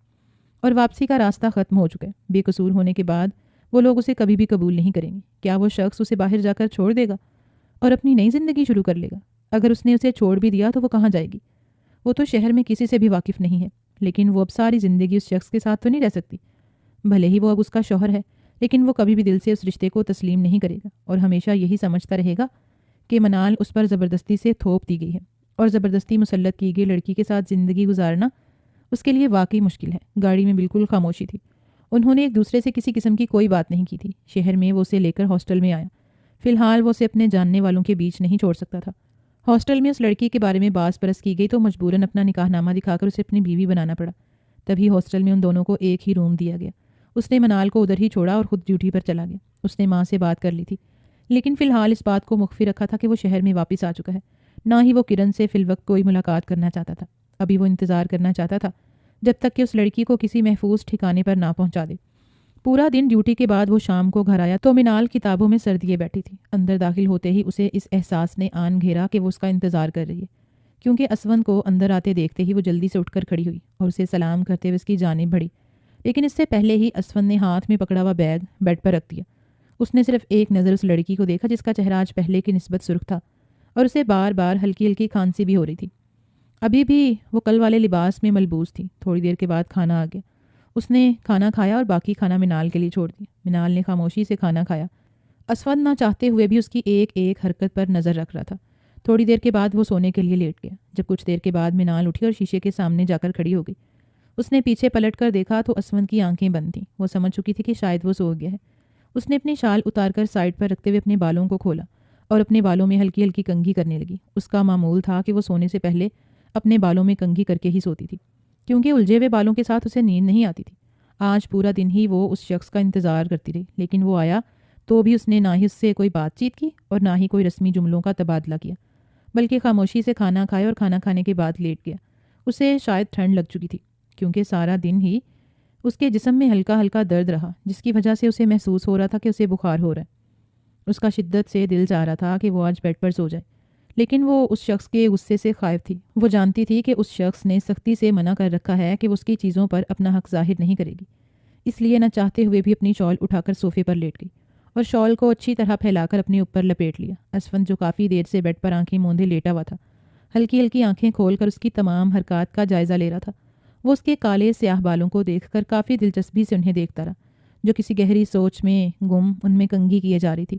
اور واپسی کا راستہ ختم ہو چکا ہے۔ بے قصور ہونے کے بعد وہ لوگ اسے کبھی بھی قبول نہیں کریں گے۔ کیا وہ شخص اسے باہر جا کر چھوڑ دے گا اور اپنی نئی زندگی شروع کر لے گا؟ اگر اس نے اسے چھوڑ بھی دیا تو وہ کہاں جائے گی؟ وہ تو شہر میں کسی سے بھی واقف نہیں ہے، لیکن وہ اب ساری زندگی اس شخص کے ساتھ تو نہیں رہ سکتی۔ بھلے ہی وہ اب اس کا شوہر ہے، لیکن وہ کبھی بھی دل سے اس رشتے کو تسلیم نہیں کرے گا اور ہمیشہ یہی سمجھتا رہے گا کہ منال اس پر زبردستی سے تھوپ دی گئی ہے اور زبردستی مسلط کی گئی لڑکی کے ساتھ زندگی گزارنا اس کے لیے واقعی مشکل ہے۔ گاڑی میں بالکل خاموشی تھی۔ انہوں نے ایک دوسرے سے کسی قسم کی کوئی بات نہیں کی تھی۔ شہر میں وہ اسے لے کر ہاسٹل میں آیا۔ فی الحال وہ اسے اپنے جاننے والوں کے بیچ نہیں چھوڑ سکتا تھا۔ ہاسٹل میں اس لڑکی کے بارے میں باز پرس کی گئی تو مجبوراً اپنا نکاح نامہ دکھا کر اسے اپنی بیوی بنانا پڑا۔ تبھی ہاسٹل میں ان دونوں کو ایک ہی روم دیا گیا۔ اس نے منال کو ادھر ہی چھوڑا اور خود ڈیوٹی پر چلا گیا۔ اس نے ماں سے بات کر لی تھی، لیکن فی الحال اس بات کو مخفی رکھا تھا کہ وہ شہر میں واپس آ چکا ہے۔ نہ ہی وہ کرن سے فی الوقت کوئی ملاقات کرنا چاہتا تھا۔ ابھی وہ انتظار کرنا چاہتا تھا جب تک کہ اس لڑکی کو کسی محفوظ ٹھکانے پر نہ پہنچا دے۔ پورا دن ڈیوٹی کے بعد وہ شام کو گھر آیا تو منال کتابوں میں سر دیے بیٹھی تھی۔ اندر داخل ہوتے ہی اسے اس احساس نے آن گھیرا کہ وہ اس کا انتظار کر رہی ہے، کیونکہ اسون کو اندر آتے دیکھتے ہی وہ جلدی سے اٹھ کر کھڑی ہوئی اور اسے سلام کرتے ہوئے اس کی جانب بڑھی، لیکن اس سے پہلے ہی اسون نے ہاتھ میں پکڑا ہوا بیگ بیڈ پر رکھ دیا۔ اس نے صرف ایک نظر اس لڑکی کو دیکھا جس کا چہرہ آج پہلے کی نسبت سرخ تھا اور اسے بار بار ہلکی ہلکی کھانسی بھی ہو رہی تھی۔ ابھی بھی وہ کل والے لباس میں ملبوس تھی۔ تھوڑی دیر کے بعد کھانا آ گیا۔ اس نے کھانا کھایا اور باقی کھانا منال کے لیے چھوڑ دیا۔ منال نے خاموشی سے کھانا کھایا۔ اسود نہ چاہتے ہوئے بھی اس کی ایک ایک حرکت پر نظر رکھ رہا تھا۔ تھوڑی دیر کے بعد وہ سونے کے لیے لیٹ گیا۔ جب کچھ دیر کے بعد منال اٹھی اور شیشے کے سامنے جا کر کھڑی ہو گئی، اس نے پیچھے پلٹ کر دیکھا تو اسود کی آنکھیں بند تھیں۔ وہ سمجھ چکی تھی کہ شاید وہ سو گیا ہے۔ اس نے اپنی شال اتار کر سائڈ پر رکھتے ہوئے اپنے بالوں کو کھولا اور اپنے بالوں میں ہلکی ہلکی کنگھی کرنے لگی۔ اس کا معمول تھا کہ وہ سونے سے پہلے اپنے بالوں میں کنگھی کر کے ہی سوتی تھی، کیونکہ الجھے ہوئے بالوں کے ساتھ اسے نیند نہیں آتی تھی۔ آج پورا دن ہی وہ اس شخص کا انتظار کرتی رہی، لیکن وہ آیا تو بھی اس نے نہ ہی اس سے کوئی بات چیت کی اور نہ ہی کوئی رسمی جملوں کا تبادلہ کیا، بلکہ خاموشی سے کھانا کھایا اور کھانا کھانے کے بعد لیٹ گیا۔ اسے شاید ٹھنڈ لگ چکی تھی، کیونکہ سارا دن ہی اس کے جسم میں ہلکا ہلکا درد رہا، جس کی وجہ سے اسے محسوس ہو رہا تھا کہ اسے بخار ہو رہا ہے۔ اس کا شدت سے دل چاہ رہا تھا کہ وہ آج بیڈ پر سو جائے، لیکن وہ اس شخص کے غصے سے خائف تھی۔ وہ جانتی تھی کہ اس شخص نے سختی سے منع کر رکھا ہے کہ وہ اس کی چیزوں پر اپنا حق ظاہر نہیں کرے گی، اس لیے نہ چاہتے ہوئے بھی اپنی شال اٹھا کر صوفے پر لیٹ گئی اور شال کو اچھی طرح پھیلا کر اپنے اوپر لپیٹ لیا۔ اسفند جو کافی دیر سے بیڈ پر آنکھیں موندے لیٹا ہوا تھا، ہلکی ہلکی آنکھیں کھول کر اس کی تمام حرکات کا جائزہ لے رہا تھا۔ وہ اس کے کالے سیاہ بالوں کو دیکھ کر کافی دلچسپی سے انہیں دیکھتا رہا، جو کسی گہری سوچ میں گم ان میں کنگھی کیے جا رہی تھی،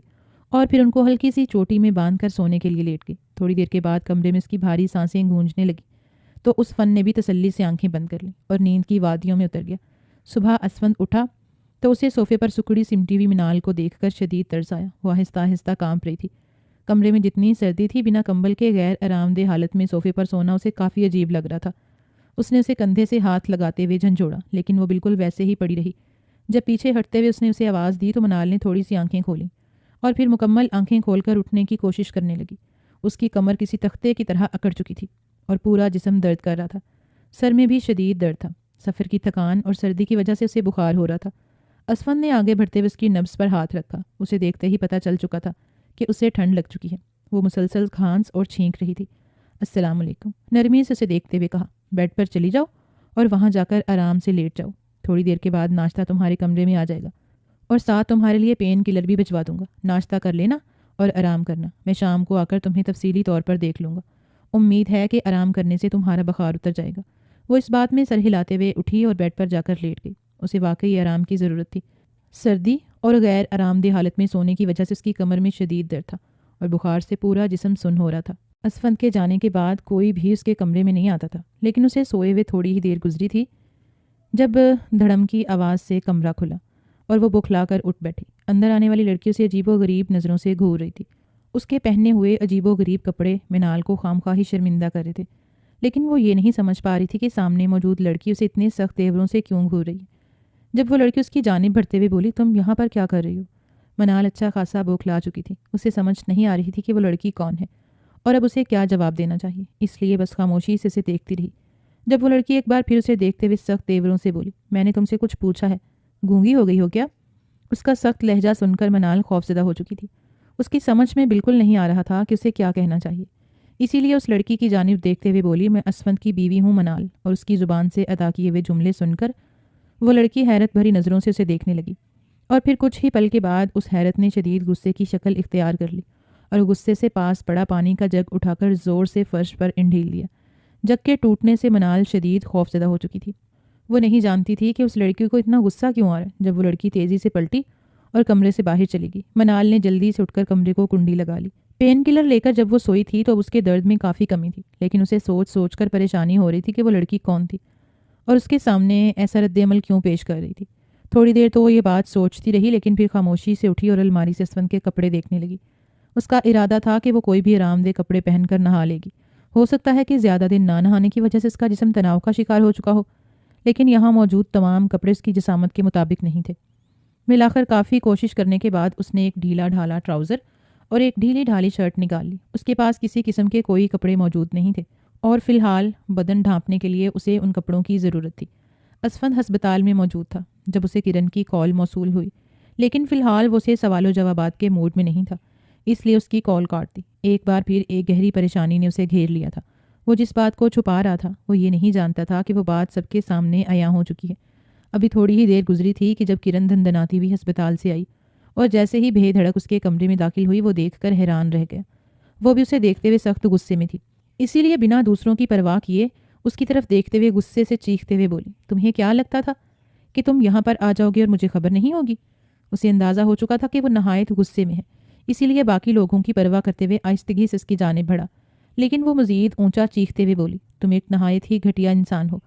اور پھر ان کو ہلکی سی چوٹی میں باندھ کر سونے کے لیے لیٹ گئی۔ تھوڑی دیر کے بعد کمرے میں اس کی بھاری سانسیں گونجنے لگی تو اس فن نے بھی تسلی سے آنکھیں بند کر لیں اور نیند کی وادیوں میں اتر گیا۔ صبح اسفند اٹھا تو اسے صوفے پر سکڑی سمٹی ہوئی منال کو دیکھ کر شدید ترس آیا۔ وہ آہستہ آہستہ کانپ رہی تھی۔ کمرے میں جتنی سردی تھی، بنا کمبل کے غیر آرام دہ حالت میں صوفے پر سونا اسے کافی عجیب لگ رہا تھا۔ اس نے اسے کندھے سے ہاتھ لگاتے ہوئے جھنجھوڑا، لیکن وہ بالکل ویسے ہی پڑی رہی۔ جب پیچھے ہٹتے ہوئے اس نے اسے آواز دی تو منال نے تھوڑی سی آنکھیں کھولیں اور پھر مکمل آنکھیں کھول کر اٹھنے کی کوشش کرنے لگی۔ اس کی کمر کسی تختے کی طرح اکڑ چکی تھی اور پورا جسم درد کر رہا تھا۔ سر میں بھی شدید درد تھا۔ سفر کی تھکان اور سردی کی وجہ سے اسے بخار ہو رہا تھا۔ اسفند نے آگے بڑھتے ہوئے اس کی نبض پر ہاتھ رکھا۔ اسے دیکھتے ہی پتہ چل چکا تھا کہ اسے ٹھنڈ لگ چکی ہے۔ وہ مسلسل کھانس اور چھینک رہی تھی۔ السلام علیکم، نرمی سے اسے دیکھتے ہوئے کہا۔ بیڈ پر چلی جاؤ اور وہاں جا کر آرام سے لیٹ جاؤ۔ تھوڑی دیر کے بعد ناشتہ تمہارے کمرے میں آ جائے گا اور ساتھ تمہارے لیے پین کلر بھی بھجوا دوں گا۔ ناشتہ کر لینا اور آرام کرنا۔ میں شام کو آ کر تمہیں تفصیلی طور پر دیکھ لوں گا۔ امید ہے کہ آرام کرنے سے تمہارا بخار اتر جائے گا۔ وہ اس بات میں سر ہلاتے ہوئے اٹھی اور بیڈ پر جا کر لیٹ گئی۔ اسے واقعی آرام کی ضرورت تھی۔ سردی اور غیر آرام دہ حالت میں سونے کی وجہ سے اس کی کمر میں شدید درد تھا اور بخار سے پورا جسم سن ہو رہا تھا۔ اسفند کے جانے کے بعد کوئی بھی اس کے کمرے میں نہیں آتا تھا، لیکن اسے سوئے ہوئے تھوڑی ہی دیر گزری تھی جب دھڑم کی آواز سے کمرہ کھلا اور وہ بکھلا کر اٹھ بیٹھی۔ اندر آنے والی لڑکی اسے عجیب و غریب نظروں سے گھور رہی تھی۔ اس کے پہنے ہوئے عجیب و غریب کپڑے منال کو خامخواہ ہی شرمندہ کر رہے تھے، لیکن وہ یہ نہیں سمجھ پا رہی تھی کہ سامنے موجود لڑکی اسے اتنے سخت تیوروں سے کیوں گھور رہی ہے۔ جب وہ لڑکی اس کی جانب بڑھتے ہوئے بولی، تم یہاں پر کیا کر رہی ہو؟ منال اچھا خاصا بوکھلا چکی تھی۔ اسے سمجھ نہیں آ رہی تھی کہ وہ لڑکی کون ہے اور اب اسے کیا جواب دینا چاہیے، اس لیے بس خاموشی سے اسے دیکھتی رہی۔ جب وہ لڑکی ایک بار پھر اسے دیکھتے ہوئے سخت تیوروں سے بولی، میں نے تم سے کچھ پوچھا ہے، گونگی ہو گئی ہو کیا؟ اس کا سخت لہجہ سن کر منال خوفزدہ ہو چکی تھی۔ اس کی سمجھ میں بالکل نہیں آ رہا تھا کہ اسے کیا کہنا چاہیے۔ اسی لیے اس لڑکی کی جانب دیکھتے ہوئے بولی، میں اسفند کی بیوی ہوں منال، اور اس کی زبان سے ادا کیے ہوئے جملے سن کر وہ لڑکی حیرت بھری نظروں سے اسے دیکھنے لگی، اور پھر کچھ ہی پل کے بعد اس حیرت نے شدید غصے کی شکل اختیار کر لی اور غصے سے پاس پڑا پانی کا جگ اٹھا کر زور سے فرش پر انڈھیل دیا۔ جگ کے ٹوٹنے سے منال شدید خوفزدہ ہو چکی تھی۔ وہ نہیں جانتی تھی کہ اس لڑکی کو اتنا غصہ کیوں آ رہا ہے۔ جب وہ لڑکی تیزی سے پلٹی اور کمرے سے باہر چلی گئی، منال نے جلدی سے اٹھ کر کمرے کو کنڈی لگا لی۔ پین کلر لے کر جب وہ سوئی تھی تو اس کے درد میں کافی کمی تھی، لیکن اسے سوچ سوچ کر پریشانی ہو رہی تھی کہ وہ لڑکی کون تھی اور اس کے سامنے ایسا رد عمل کیوں پیش کر رہی تھی۔ تھوڑی دیر تو وہ یہ بات سوچتی رہی، لیکن پھر خاموشی سے اٹھی اور الماری سے اسفند کے کپڑے دیکھنے لگی۔ اس کا ارادہ تھا کہ وہ کوئی بھی آرام دہ کپڑے پہن کر نہا لے گی۔ ہو سکتا ہے کہ زیادہ دن نہ نہانے کی وجہ سے اس کا جسم تناؤ کا شکار ہو چکا ہو، لیکن یہاں موجود تمام کپڑے اس کی جسامت کے مطابق نہیں تھے۔ بالآخر کافی کوشش کرنے کے بعد اس نے ایک ڈھیلا ڈھالا ٹراؤزر اور ایک ڈھیلی ڈھالی شرٹ نکال لی۔ اس کے پاس کسی قسم کے کوئی کپڑے موجود نہیں تھے اور فی الحال بدن ڈھانپنے کے لیے اسے ان کپڑوں کی ضرورت تھی۔ اسفند ہسپتال میں موجود تھا جب اسے کرن کی کال موصول ہوئی، لیکن فی الحال وہ اسے سوال و جوابات کے موڈ میں نہیں تھا، اس لیے اس کی کال کاٹ دی۔ ایک بار پھر ایک گہری پریشانی نے اسے گھیر لیا تھا۔ وہ جس بات کو چھپا رہا تھا وہ یہ نہیں جانتا تھا کہ وہ بات سب کے سامنے عیاں ہو چکی ہے۔ ابھی تھوڑی ہی دیر گزری تھی کہ جب کرن دھندناتی ہوئی ہسپتال سے آئی، اور جیسے ہی بے دھڑک اس کے کمرے میں داخل ہوئی وہ دیکھ کر حیران رہ گیا۔ وہ بھی اسے دیکھتے ہوئے سخت غصے میں تھی، اسی لیے بنا دوسروں کی پرواہ کیے اس کی طرف دیکھتے ہوئے غصے سے چیختے ہوئے بولی، تمہیں کیا لگتا تھا کہ تم یہاں پر آ جاؤ گے اور مجھے خبر نہیں ہوگی؟ اسے اندازہ ہو چکا تھا کہ وہ نہایت غصے میں ہے، اسی لیے باقی لوگوں کی پرواہ کرتے ہوئے آہستگی سے اس کی جانب بڑھا، لیکن وہ مزید اونچا چیختے ہوئے بولی، تم ایک نہایت ہی گھٹیا انسان ہو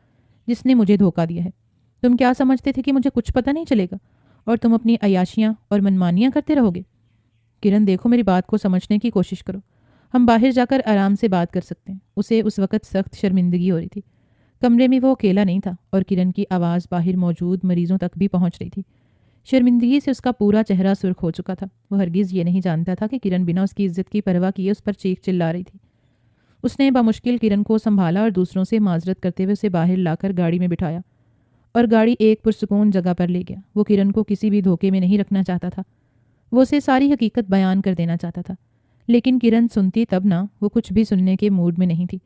جس نے مجھے دھوکہ دیا ہے۔ تم کیا سمجھتے تھے کہ مجھے کچھ پتہ نہیں چلے گا اور تم اپنی عیاشیاں اور منمانیاں کرتے رہو گے؟ کرن دیکھو، میری بات کو سمجھنے کی کوشش کرو، ہم باہر جا کر آرام سے بات کر سکتے ہیں۔ اسے اس وقت سخت شرمندگی ہو رہی تھی۔ کمرے میں وہ اکیلا نہیں تھا اور کرن کی آواز باہر موجود مریضوں تک بھی پہنچ رہی تھی۔ شرمندگی سے اس کا پورا چہرہ سرخ ہو چکا تھا۔ وہ ہرگز یہ نہیں جانتا تھا کہ کرن بنا اس کی عزت کی پرواہ کیے اس پر چیخ چلا رہی تھی۔ اس نے بمشکل کرن کو سنبھالا اور دوسروں سے معذرت کرتے ہوئے اسے باہر لا کر گاڑی میں بٹھایا اور گاڑی ایک پرسکون جگہ پر لے گیا۔ وہ کرن کو کسی بھی دھوکے میں نہیں رکھنا چاہتا تھا، وہ اسے ساری حقیقت بیان کر دینا چاہتا تھا، لیکن کرن سنتی تب نہ، وہ کچھ بھی سننے کے موڈ میں نہیں تھی۔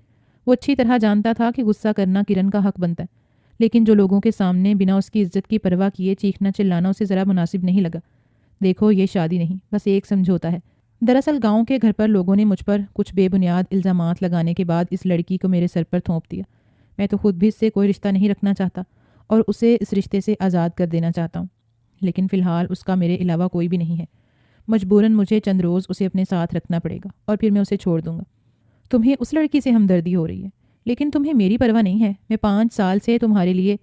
وہ اچھی طرح جانتا تھا کہ غصہ کرنا کرن کا حق بنتا ہے، لیکن جو لوگوں کے سامنے بنا اس کی عزت کی پرواہ کیے چیخنا چلانا اسے ذرا مناسب نہیں لگا۔ دیکھو، یہ شادی نہیں، بس ایک سمجھوتا ہے۔ دراصل گاؤں کے گھر پر لوگوں نے مجھ پر کچھ بے بنیاد الزامات لگانے کے بعد اس لڑکی کو میرے سر پر تھوپ دیا۔ میں تو خود بھی اس سے کوئی رشتہ نہیں رکھنا چاہتا اور اسے اس رشتے سے آزاد کر دینا چاہتا ہوں، لیکن فی الحال اس کا میرے علاوہ کوئی بھی نہیں ہے۔ مجبوراً مجھے چند روز اسے اپنے ساتھ رکھنا پڑے گا اور پھر میں اسے چھوڑ دوں گا۔ تمہیں اس لڑکی سے ہمدردی ہو رہی ہے، لیکن تمہیں میری پرواہ نہیں ہے۔ میں 5 سال سے تمہارے لیے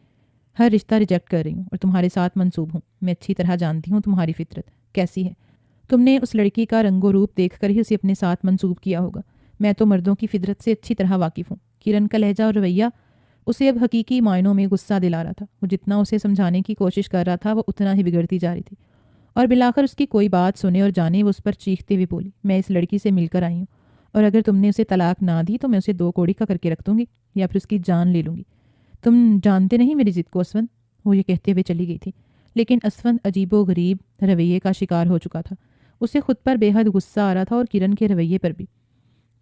ہر رشتہ ریجیکٹ کر رہی ہوں اور تمہارے ساتھ منسوب ہوں۔ میں اچھی طرح جانتی ہوں تمہاری فطرت کیسی ہے۔ تم نے اس لڑکی کا رنگ و روپ دیکھ کر ہی اسے اپنے ساتھ منسوب کیا ہوگا۔ میں تو مردوں کی فطرت سے اچھی طرح واقف ہوں۔ کرن کا لہجہ اور رویہ اسے اب حقیقی معنوں میں غصہ دلا رہا تھا۔ وہ جتنا اسے سمجھانے کی کوشش کر رہا تھا وہ اتنا ہی بگڑتی جا رہی تھی، اور بالآخر اس کی کوئی بات سنے اور جانے وہ اس پر چیختے ہوئے بولی، میں اس لڑکی سے مل کر آئی ہوں اور اگر تم نے اسے طلاق نہ دی تو میں اسے 2 کوڑی کا کر کے رکھ دوں گی یا پھر اس کی جان لے لوں گی۔ تم جانتے نہیں میری ضد کو اسفند، وہ یہ کہتے ہوئے چلی گئی تھی، لیکن اسفند عجیب و غریب رویے کا شکار ہو چکا تھا۔ اسے خود پر بے حد غصہ آ رہا تھا اور کرن کے رویے پر بھی۔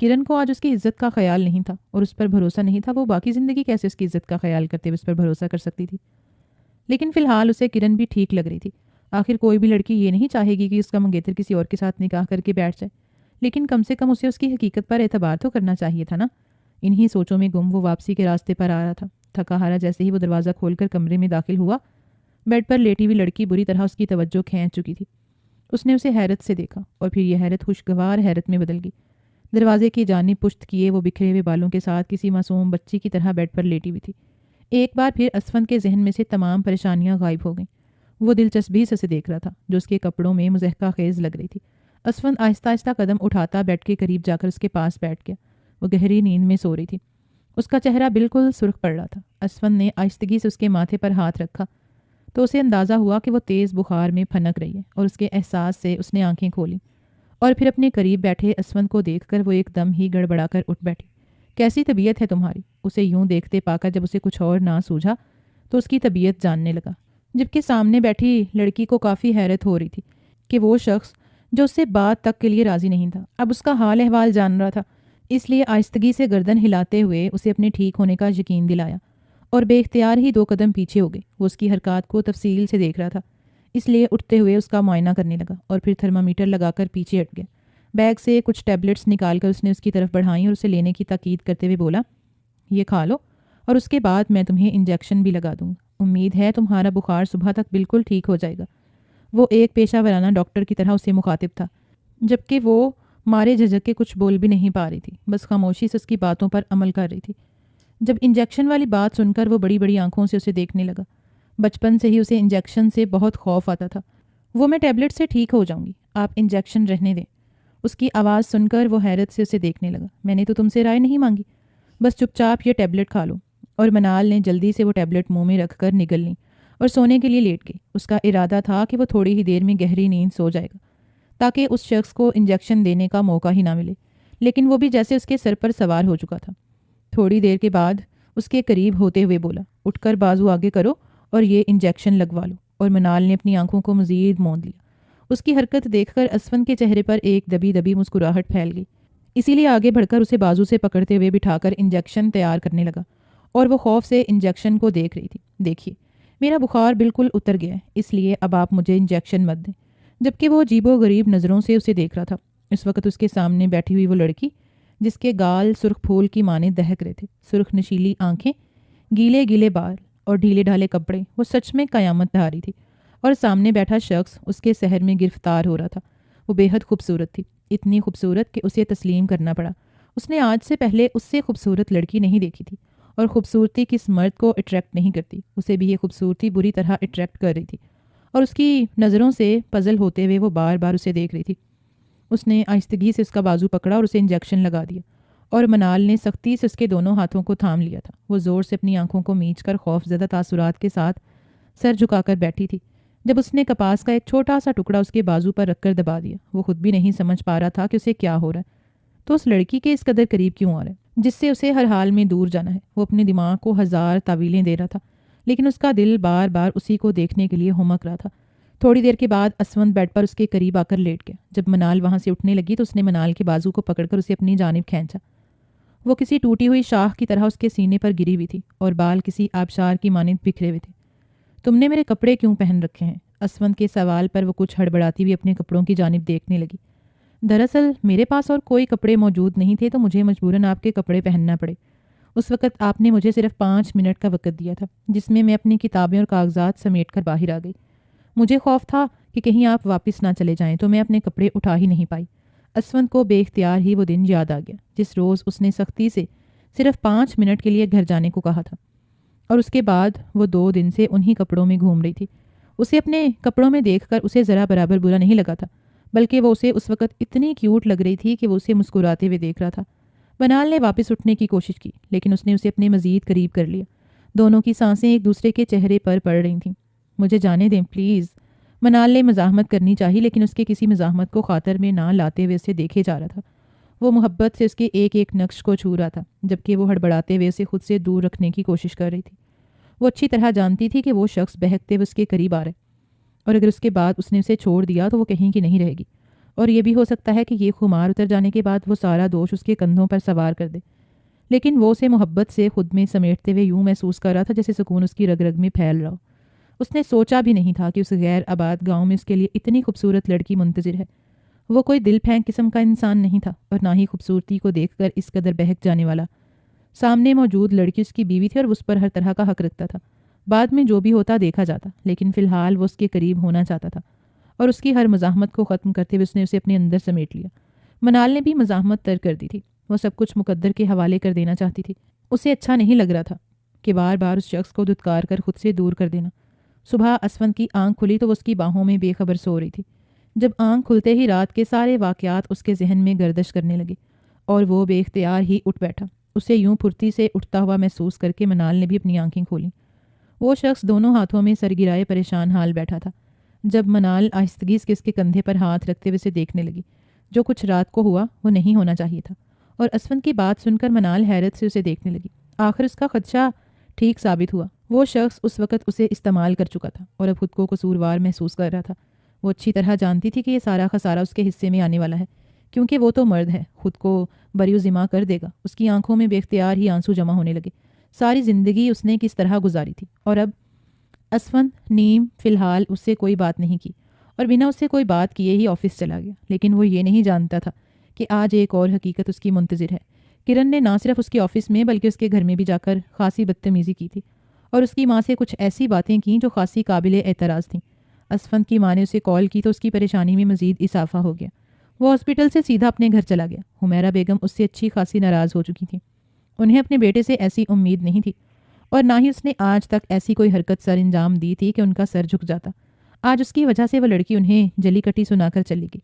کرن کو آج اس کی عزت کا خیال نہیں تھا اور اس پر بھروسہ نہیں تھا۔ وہ باقی زندگی کیسے اس کی عزت کا خیال کرتے ہوئے اس پر بھروسہ کر سکتی تھی؟ لیکن فی الحال اسے کرن بھی ٹھیک لگ رہی تھی۔ آخر کوئی بھی لڑکی یہ نہیں چاہے گی کہ اس کا منگیتر کسی اور کے ساتھ نکاح کر کے بیٹھ جائے، لیکن کم سے کم اسے اس کی حقیقت پر اعتبار تو کرنا چاہیے تھا نا۔ انہی سوچوں میں گم وہ واپسی کے راستے پر آ رہا تھا۔ تھکا ہارا جیسے ہی وہ دروازہ کھول کر کمرے میں داخل ہوا، بیڈ پر لیٹی ہوئی لڑکی بری طرح اس کی توجہ کھینچ چکی تھی۔ اس نے اسے حیرت سے دیکھا اور پھر یہ حیرت خوشگوار حیرت میں بدل گئی۔ دروازے کی جانب پشت کیے وہ بکھرے ہوئے بالوں کے ساتھ کسی معصوم بچی کی طرح بیڈ پر لیٹی ہوئی تھی۔ ایک بار پھر اسفند کے ذہن میں سے تمام پریشانیاں غائب ہو گئیں۔ وہ دلچسپی سے اسے دیکھ رہا تھا جو اس کے کپڑوں میں مضحکہ خیز لگ رہی تھی۔ اسفند آہستہ آہستہ قدم اٹھاتا بیڈ کے قریب جا کر اس کے پاس بیٹھ گیا۔ وہ گہری نیند میں سو رہی تھی۔ اس کا چہرہ بالکل سرخ پڑ رہا تھا۔ اسفند نے آہستگی سے اس کے ماتھے پر ہاتھ رکھا تو اسے اندازہ ہوا کہ وہ تیز بخار میں پھنک رہی ہے، اور اس کے احساس سے اس نے آنکھیں کھولیں اور پھر اپنے قریب بیٹھے اسفند کو دیکھ کر وہ ایک دم ہی گڑبڑا کر اٹھ بیٹھی۔ کیسی طبیعت ہے تمہاری؟ اسے یوں دیکھتے پا کر جب اسے کچھ اور نہ سوجھا تو اس کی طبیعت جاننے لگا، جبکہ سامنے بیٹھی لڑکی کو کافی حیرت ہو رہی تھی کہ وہ شخص جو اس سے بات تک کے لیے راضی نہیں تھا اب اس کا حال احوال جان رہا تھا۔ اس لیے آہستگی سے گردن ہلاتے ہوئے اسے اپنے ٹھیک ہونے کا یقین دلایا اور بے اختیار ہی 2 قدم پیچھے ہو گئے۔ وہ اس کی حرکات کو تفصیل سے دیکھ رہا تھا، اس لیے اٹھتے ہوئے اس کا معائنہ کرنے لگا اور پھر تھرمامیٹر لگا کر پیچھے ہٹ گیا۔ بیگ سے کچھ ٹیبلٹس نکال کر اس نے اس کی طرف بڑھائیں اور اسے لینے کی تاکید کرتے ہوئے بولا، یہ کھا لو اور اس کے بعد میں تمہیں انجیکشن بھی لگا دوں گا۔ امید ہے تمہارا بخار صبح تک بالکل ٹھیک ہو جائے گا۔ وہ ایک پیشہ ورانہ ڈاکٹر کی طرح اسے مخاطب تھا، جبکہ وہ مارے جھجک کے کچھ بول بھی نہیں پا رہی تھی، بس خاموشی سے اس کی باتوں پر عمل کر رہی تھی۔ جب انجیکشن والی بات سن کر وہ بڑی بڑی آنکھوں سے اسے دیکھنے لگا۔ بچپن سے ہی اسے انجیکشن سے بہت خوف آتا تھا۔ وہ میں ٹیبلٹ سے ٹھیک ہو جاؤں گی، آپ انجیکشن رہنے دیں۔ اس کی آواز سن کر وہ حیرت سے اسے دیکھنے لگا۔ میں نے تو تم سے رائے نہیں مانگی، بس چپ چاپ یہ ٹیبلٹ کھا لو۔ اور منال نے جلدی سے وہ ٹیبلٹ منہ میں رکھ کر نگل لی اور سونے کے لیے لیٹ گئی۔ اس کا ارادہ تھا کہ وہ تھوڑی ہی دیر میں گہری نیند سو جائے گا تاکہ اس شخص کو انجیکشن دینے کا موقع ہی نہ ملے، لیکن وہ بھی جیسے اس کے سر پر سوار ہو چکا تھا۔ تھوڑی دیر کے بعد اس کے قریب ہوتے ہوئے بولا، اٹھ کر بازو آگے کرو اور یہ انجیکشن لگوا لو۔ اور منال نے اپنی آنکھوں کو مزید موند لیا۔ اس کی حرکت دیکھ کر اسفن کے چہرے پر ایک دبی دبی مسکراہٹ پھیل گئی، اسی لیے آگے بڑھ کر اسے بازو سے پکڑتے ہوئے بٹھا کر انجیکشن تیار کرنے لگا اور وہ خوف سے انجیکشن کو دیکھ رہی تھی۔ دیکھیے، میرا بخار بالکل اتر گیا ہے، اس لیے اب آپ مجھے انجیکشن مت دیں۔ جبکہ وہ عجیب و غریب نظروں سے اسے دیکھ رہا تھا۔ اس وقت اس کے سامنے بیٹھی ہوئی وہ لڑکی، جس کے گال سرخ پھول کی مانند دہک رہے تھے، سرخ نشیلی آنکھیں، گیلے گیلے بال اور ڈھیلے ڈھالے کپڑے، وہ سچ میں قیامت ڈھا رہی تھی۔ اور سامنے بیٹھا شخص اس کے سحر میں گرفتار ہو رہا تھا۔ وہ بے حد خوبصورت تھی، اتنی خوبصورت کہ اسے تسلیم کرنا پڑا۔ اس نے آج سے پہلے اس سے خوبصورت لڑکی نہیں دیکھی تھی، اور خوبصورتی کس مرد کو اٹریکٹ نہیں کرتی، اسے بھی یہ خوبصورتی بری طرح اٹریکٹ کر رہی تھی، اور اس کی نظروں سے پزل ہوتے ہوئے وہ بار بار اسے دیکھ رہی تھی۔ اس نے آہستگی سے اس کا بازو پکڑا اور اسے انجیکشن لگا دیا، اور منال نے سختی سے اس کے دونوں ہاتھوں کو تھام لیا تھا۔ وہ زور سے اپنی آنکھوں کو میچ کر خوف زدہ تاثرات کے ساتھ سر جھکا کر بیٹھی تھی۔ جب اس نے کپاس کا ایک چھوٹا سا ٹکڑا اس کے بازو پر رکھ کر دبا دیا، وہ خود بھی نہیں سمجھ پا رہا تھا کہ اسے کیا ہو رہا ہے، تو اس لڑکی کے اس قدر قریب کیوں آ رہا ہے جس سے اسے ہر حال میں دور جانا ہے۔ وہ اپنے دماغ کو ہزار تعویلیں دے رہا تھا، لیکن اس کا دل بار بار اسی کو دیکھنے کے لیے ہمک رہا تھا۔ تھوڑی دیر کے بعد اسفند بیڈ پر اس کے قریب آ کر لیٹ گیا۔ جب منال وہاں سے اٹھنے لگی تو اس نے منال کے بازو کو پکڑ کر اسے اپنی جانب کھینچا۔ وہ کسی ٹوٹی ہوئی شاخ کی طرح اس کے سینے پر گری ہوئی تھی اور بال کسی آبشار کی مانند بکھرے ہوئے تھے۔ تم نے میرے کپڑے کیوں پہن رکھے ہیں؟ اسفند کے سوال پر وہ کچھ ہڑبڑاتی ہوئی اپنے کپڑوں کی جانب دیکھنے لگی۔ دراصل میرے پاس اور کوئی کپڑے موجود نہیں تھے، تو مجھے مجبوراً آپ کے کپڑے پہننا پڑے۔ اس وقت آپ نے مجھے صرف 5 منٹ کا وقت دیا تھا، جس میں اپنی کتابیں اور کاغذات سمیٹ کر باہر آ گئی۔ مجھے خوف تھا کہ کہیں آپ واپس نہ چلے جائیں، تو میں اپنے کپڑے اٹھا ہی نہیں پائی۔ اسفند کو بے اختیار ہی وہ دن یاد آ گیا جس روز اس نے سختی سے صرف 5 منٹ کے لیے گھر جانے کو کہا تھا، اور اس کے بعد وہ 2 دن سے انہی کپڑوں میں گھوم رہی تھی۔ اسے اپنے کپڑوں میں دیکھ کر اسے ذرا برابر برا نہیں لگا تھا، بلکہ وہ اسے اس وقت اتنی کیوٹ لگ رہی تھی کہ وہ اسے مسکراتے ہوئے دیکھ رہا تھا۔ منال نے واپس اٹھنے کی کوشش کی، لیکن اس نے اسے اپنے مزید قریب کر لیا۔ دونوں کی سانسیں ایک دوسرے کے چہرے پر پڑ رہی تھیں۔ مجھے جانے دیں پلیز، منال نے مزاحمت کرنی چاہی، لیکن اس کے کسی مزاحمت کو خاطر میں نہ لاتے ہوئے اسے دیکھے جا رہا تھا۔ وہ محبت سے اس کے ایک ایک نقش کو چھو رہا تھا، جبکہ وہ ہڑبڑاتے ہوئے اسے خود سے دور رکھنے کی کوشش کر رہی تھی۔ وہ اچھی طرح جانتی تھی کہ وہ شخص بہکتے ہوئے اس کے قریب آ رہا ہے، اور اگر اس کے بعد اس نے اسے چھوڑ دیا تو وہ کہیں کی نہیں رہے گی، اور یہ بھی ہو سکتا ہے کہ یہ خمار اتر جانے کے بعد وہ سارا دوش اس کے کندھوں پر سوار کر دے۔ لیکن وہ اسے محبت سے خود میں سمیٹتے ہوئے یوں محسوس کر رہا تھا جیسے سکون اس کی رگ رگ میں پھیل رہا ہو۔ اس نے سوچا بھی نہیں تھا کہ اس غیر آباد گاؤں میں اس کے لیے اتنی خوبصورت لڑکی منتظر ہے۔ وہ کوئی دل پھینک قسم کا انسان نہیں تھا، اور نہ ہی خوبصورتی کو دیکھ کر اس قدر بہک جانے والا۔ سامنے موجود لڑکی اس کی بیوی تھی اور اس پر ہر طرح کا حق رکھتا تھا۔ بعد میں جو بھی ہوتا دیکھا جاتا، لیکن فی الحال وہ اس کے قریب ہونا چاہتا تھا، اور اس کی ہر مزاحمت کو ختم کرتے ہوئے اس نے اسے اپنے اندر سمیٹ لیا۔ منال نے بھی مزاحمت ترک کر دی تھی، وہ سب کچھ مقدر کے حوالے کر دینا چاہتی تھی۔ اسے اچھا نہیں لگ رہا تھا کہ بار بار اس شخص کو دھتکار کر خود سے دور کر دینا۔ صبح اسفند کی آنکھ کھلی تو وہ اس کی باہوں میں بے خبر سو رہی تھی۔ جب آنکھ کھلتے ہی رات کے سارے واقعات اس کے ذہن میں گردش کرنے لگے، اور وہ بے اختیار ہی اٹھ بیٹھا۔ اسے یوں پھرتی سے اٹھتا ہوا محسوس کر کے منال نے بھی اپنی آنکھیں کھولیں۔ وہ شخص دونوں ہاتھوں میں سر گرائے پریشان حال بیٹھا تھا۔ جب منال آہستگی سے اس کے کندھے پر ہاتھ رکھتے ہوئے اسے دیکھنے لگی، جو کچھ رات کو ہوا وہ نہیں ہونا چاہیے تھا، اور اسفند کی بات سن کر منال حیرت سے اسے دیکھنے لگی۔ آخر اس کا خدشہ ٹھیک ثابت ہوا۔ وہ شخص اس وقت اسے استعمال کر چکا تھا اور اب خود کو قصوروار محسوس کر رہا تھا۔ وہ اچھی طرح جانتی تھی کہ یہ سارا خسارہ اس کے حصے میں آنے والا ہے، کیونکہ وہ تو مرد ہے، خود کو بریو ذمہ کر دے گا۔ اس کی آنکھوں میں بے اختیار ہی آنسو جمع ہونے لگے۔ ساری زندگی اس نے کس طرح گزاری تھی، اور اب اسفند نیم فی الحال اس سے کوئی بات نہیں کی اور بنا اس سے کوئی بات کیے ہی آفس چلا گیا۔ لیکن وہ یہ نہیں جانتا تھا کہ آج ایک اور حقیقت اس کی منتظر ہے۔ کرن نے نہ صرف اس کے آفس میں بلکہ اس کے گھر میں بھی جا کر خاصی بدتمیزی کی تھی اور اس کی ماں سے کچھ ایسی باتیں کیں جو خاصی قابل اعتراض تھیں۔ اسفند کی ماں نے اسے کال کی تو اس کی پریشانی میں مزید اضافہ ہو گیا۔ وہ ہاسپٹل سے سیدھا اپنے گھر چلا گیا۔ حمیرہ بیگم اس سے اچھی خاصی ناراض ہو چکی تھیں۔ انہیں اپنے بیٹے سے ایسی امید نہیں تھی اور نہ ہی اس نے آج تک ایسی کوئی حرکت سر انجام دی تھی کہ ان کا سر جھک جاتا۔ آج اس کی وجہ سے وہ لڑکی انہیں جلی کٹی سنا کر چلی گئی۔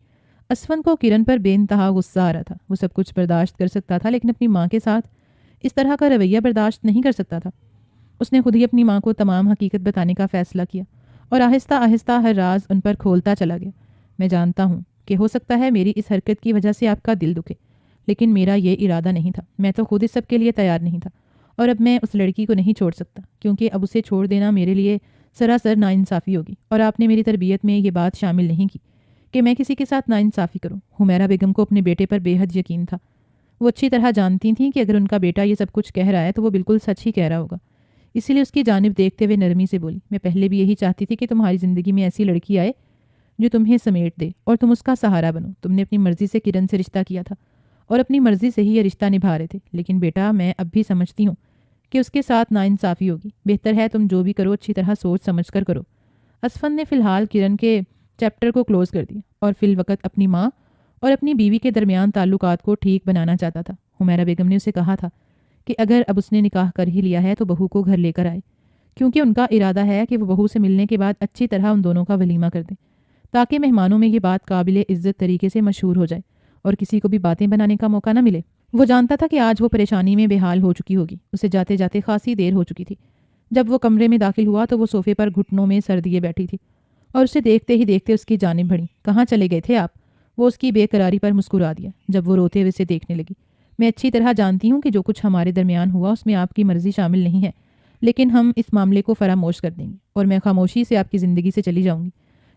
اسفند کو کرن پر بے انتہا غصہ آ رہا تھا۔ وہ سب کچھ برداشت کر سکتا تھا لیکن اپنی ماں کے ساتھ اس طرح کا رویہ برداشت نہیں کر سکتا تھا۔ اس نے خود ہی اپنی ماں کو تمام حقیقت بتانے کا فیصلہ کیا اور آہستہ آہستہ ہر راز ان پر کھولتا چلا گیا۔ میں جانتا ہوں کہ ہو سکتا ہے میری اس حرکت کی وجہ سے آپ کا دل دکھے، لیکن میرا یہ ارادہ نہیں تھا۔ میں تو خود اس سب کے لیے تیار نہیں تھا اور اب میں اس لڑکی کو نہیں چھوڑ سکتا، کیونکہ اب اسے چھوڑ دینا میرے لیے سراسر ناانصافی ہوگی، اور آپ نے میری تربیت میں یہ بات شامل نہیں کی کہ میں کسی کے ساتھ ناانصافی کروں۔ حمیرہ بیگم کو اپنے بیٹے پر بے حد یقین تھا۔ وہ اچھی طرح جانتی تھیں کہ اگر ان کا بیٹا یہ سب کچھ کہہ رہا ہے تو وہ بالکل سچ ہی کہہ رہا ہوگا۔ اسی لیے اس کی جانب دیکھتے ہوئے نرمی سے بولی، میں پہلے بھی یہی چاہتی تھی کہ تمہاری زندگی میں ایسی لڑکی آئے جو تمہیں سمیٹ دے اور تم اس کا سہارا بنو۔ تم نے اپنی مرضی سے کرن سے رشتہ کیا تھا اور اپنی مرضی سے ہی یہ رشتہ نبھا رہے تھے، لیکن بیٹا میں اب بھی سمجھتی ہوں کہ اس کے ساتھ ناانصافی ہوگی۔ بہتر ہے تم جو بھی کرو اچھی طرح سوچ سمجھ کر کرو۔ اسفند نے فی الحال کرن کے چیپٹر کو کلوز کر دیا اور فی الوقت اپنی ماں اور اپنی بیوی کے درمیان تعلقات کو ٹھیک بنانا چاہتا تھا۔ حمیرہ بیگم نے اسے کہا تھا کہ اگر اب اس نے نکاح کر ہی لیا ہے تو بہو کو گھر لے کر آئے، کیونکہ ان کا ارادہ ہے کہ وہ بہو سے ملنے کے بعد اچھی طرح ان دونوں کا ولیمہ کر دیں، تاکہ مہمانوں میں یہ بات قابل عزت طریقے سے مشہور ہو جائے اور کسی کو بھی باتیں بنانے کا موقع نہ ملے۔ وہ جانتا تھا کہ آج وہ پریشانی میں بے حال ہو چکی ہوگی۔ اسے جاتے جاتے خاصی دیر ہو چکی تھی۔ جب وہ کمرے میں داخل ہوا تو وہ صوفے پر گھٹنوں میں سر دیے بیٹھی تھی اور اسے دیکھتے ہی دیکھتے اس کی جانب بڑھی۔ کہاں چلے گئے تھے آپ؟ وہ اس کی بے قراری پر مسکرا دیا جب وہ روتے ہوئے اسے دیکھنے لگی۔ میں اچھی طرح جانتی ہوں کہ جو کچھ ہمارے درمیان ہوا اس میں آپ کی مرضی شامل نہیں ہے، لیکن ہم اس معاملے کو فراموش کر دیں گے اور میں خاموشی سے آپ کی زندگی سے چلی جاؤں گی،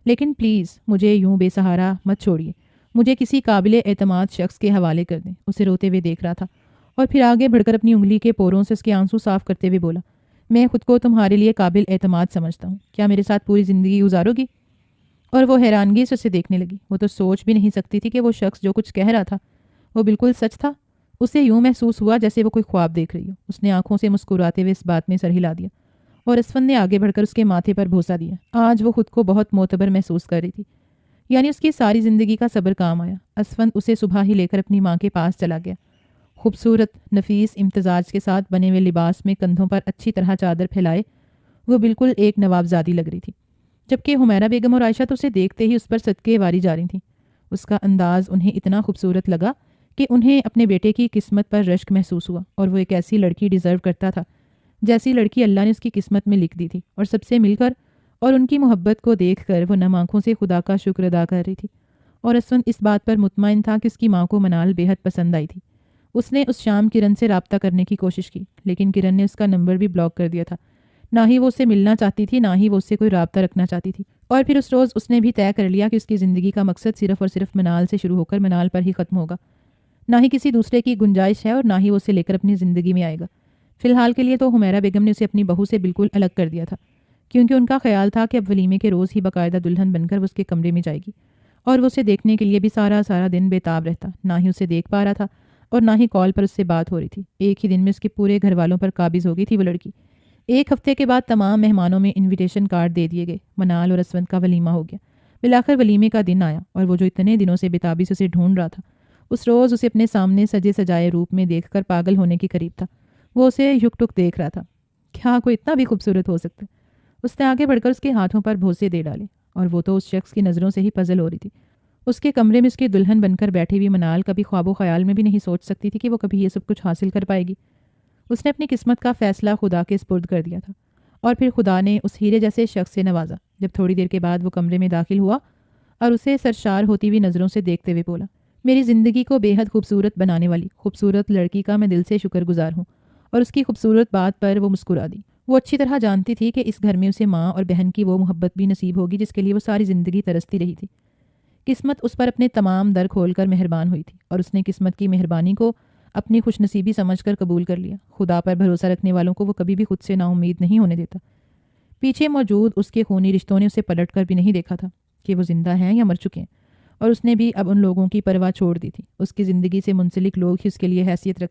لیکن پلیز مجھے یوں بے سہارا مت چھوڑیے، مجھے کسی قابل اعتماد شخص کے حوالے کر دیں۔ اسے روتے ہوئے دیکھ رہا تھا اور پھر آگے بڑھ کر اپنی انگلی کے پوروں سے اس کے آنسو صاف کرتے ہوئے بولا، میں خود کو تمہارے لیے قابل اعتماد سمجھتا ہوں، کیا میرے ساتھ پوری زندگی گزارو گی؟ اور وہ حیرانگی سے اسے دیکھنے لگی۔ وہ تو سوچ بھی نہیں سکتی تھی کہ وہ شخص جو کچھ کہہ رہا تھا وہ بالکل سچ تھا۔ اسے یوں محسوس ہوا جیسے وہ کوئی خواب دیکھ رہی ہو۔ اس نے آنکھوں سے مسکراتے ہوئے اس بات میں سر ہلا دیا اور اسفند نے آگے بڑھ کر اس کے ماتھے پر بوسہ دیا۔ آج وہ خود کو بہت معتبر محسوس کر رہی تھی، یعنی اس کی ساری زندگی کا صبر کام آیا۔ اسفند اسے صبح ہی لے کر اپنی ماں کے پاس چلا گیا۔ خوبصورت، نفیس امتزاج کے ساتھ بنے ہوئے لباس میں کندھوں پر اچھی طرح چادر پھیلائے وہ بالکل ایک نوابزادی لگ رہی تھی، جبکہ حمیرہ بیگم اور عائشہ تو اسے دیکھتے ہی اس پر صدقے واری جا رہی تھیں۔ اس کا انداز انہیں اتنا خوبصورت لگا کہ انہیں اپنے بیٹے کی قسمت پر رشک محسوس ہوا، اور وہ ایک ایسی لڑکی ڈیزرو کرتا تھا جیسی لڑکی اللہ نے اس کی قسمت میں لکھ دی تھی، اور سب سے مل کر اور ان کی محبت کو دیکھ کر وہ نم آنکھوں سے خدا کا شکر ادا کر رہی تھی۔ اور اسفند اس بات پر مطمئن تھا کہ اس کی ماں کو منال بے حد پسند آئی تھی۔ اس نے اس شام کرن سے رابطہ کرنے کی کوشش کی، لیکن کرن نے اس کا نمبر بھی بلاک کر دیا تھا۔ نہ ہی وہ اسے ملنا چاہتی تھی، نہ ہی وہ اس سے کوئی رابطہ رکھنا چاہتی تھی۔ اور پھر اس روز اس نے بھی طے کر لیا کہ اس کی زندگی کا مقصد صرف اور صرف منال سے شروع ہو کر منال پر ہی ختم ہوگا۔ نہ ہی کسی دوسرے کی گنجائش ہے اور نہ ہی وہ اسے لے کر اپنی زندگی میں آئے گا۔ فی الحال کے لیے تو حمیرہ بیگم نے اسے اپنی بہو سے بالکل الگ کر دیا تھا، کیونکہ ان کا خیال تھا کہ اب ولیمے کے روز ہی باقاعدہ دلہن بن کر وہ اس کے کمرے میں جائے گی، اور وہ اسے دیکھنے کے لیے بھی سارا دن بے تاب رہتا۔ نہ ہی اسے دیکھ پا رہا تھا اور نہ ہی کال پر اس سے بات ہو رہی تھی۔ ایک ہی دن میں اس کے پورے گھر والوں پر قابض ہو گئی تھی وہ لڑکی۔ ایک ہفتے کے بعد تمام مہمانوں میں انویٹیشن کارڈ دے دیے گئے۔ منال اور اسفند کا ولیمہ ہو گیا۔ بالآخر ولیمے کا دن آیا، اور وہ جو اتنے دنوں سے بےتابی سے اسے ڈھونڈ رہا تھا اس روز اسے اپنے سامنے سجے سجائے روپ میں دیکھ کر پاگل ہونے کے قریب تھا۔ وہ اسے یک ٹک دیکھ رہا تھا۔ کیا کوئی اتنا بھی خوبصورت ہو سکتا ہے؟ اس نے آگے بڑھ کر اس کے ہاتھوں پر بھوسے دے ڈالے، اور وہ تو اس شخص کی نظروں سے ہی پزل ہو رہی تھی۔ اس کے کمرے میں اس کی دلہن بن کر بیٹھی ہوئی منال کبھی خواب و خیال میں بھی نہیں سوچ سکتی تھی کہ وہ کبھی یہ سب کچھ حاصل کر پائے گی۔ اس نے اپنی قسمت کا فیصلہ خدا کے سپرد کر دیا تھا، اور پھر خدا نے اس ہیرے جیسے شخص سے نوازا۔ جب تھوڑی دیر کے بعد وہ کمرے میں داخل ہوا اور اسے سرشار ہوتی ہوئی نظروں سے دیکھتے ہوئے بولا، میری زندگی کو بے حد خوبصورت بنانے والی خوبصورت لڑکی کا میں دل سے شکر گزار ہوں۔ اور اس کی خوبصورت بات پر وہ مسکرا دی۔ وہ اچھی طرح جانتی تھی کہ اس گھر میں اسے ماں اور بہن کی وہ محبت بھی نصیب ہوگی جس کے لیے وہ ساری زندگی ترستی رہی تھی۔ قسمت اس پر اپنے تمام در کھول کر مہربان ہوئی تھی اور اس نے قسمت کی مہربانی کو اپنی خوش نصیبی سمجھ کر قبول کر لیا۔ خدا پر بھروسہ رکھنے والوں کو وہ کبھی بھی خود سے نا امید نہیں ہونے دیتا۔ پیچھے موجود اس کے خونی رشتوں نے اسے پلٹ کر بھی نہیں دیکھا تھا کہ وہ زندہ ہیں یا مر چکے ہیں، اور اس نے بھی اب ان لوگوں کی پرواہ چھوڑ دی تھی۔ اس کی زندگی سے منسلک لوگ ہی اس کے لیے حیثیت رکھتے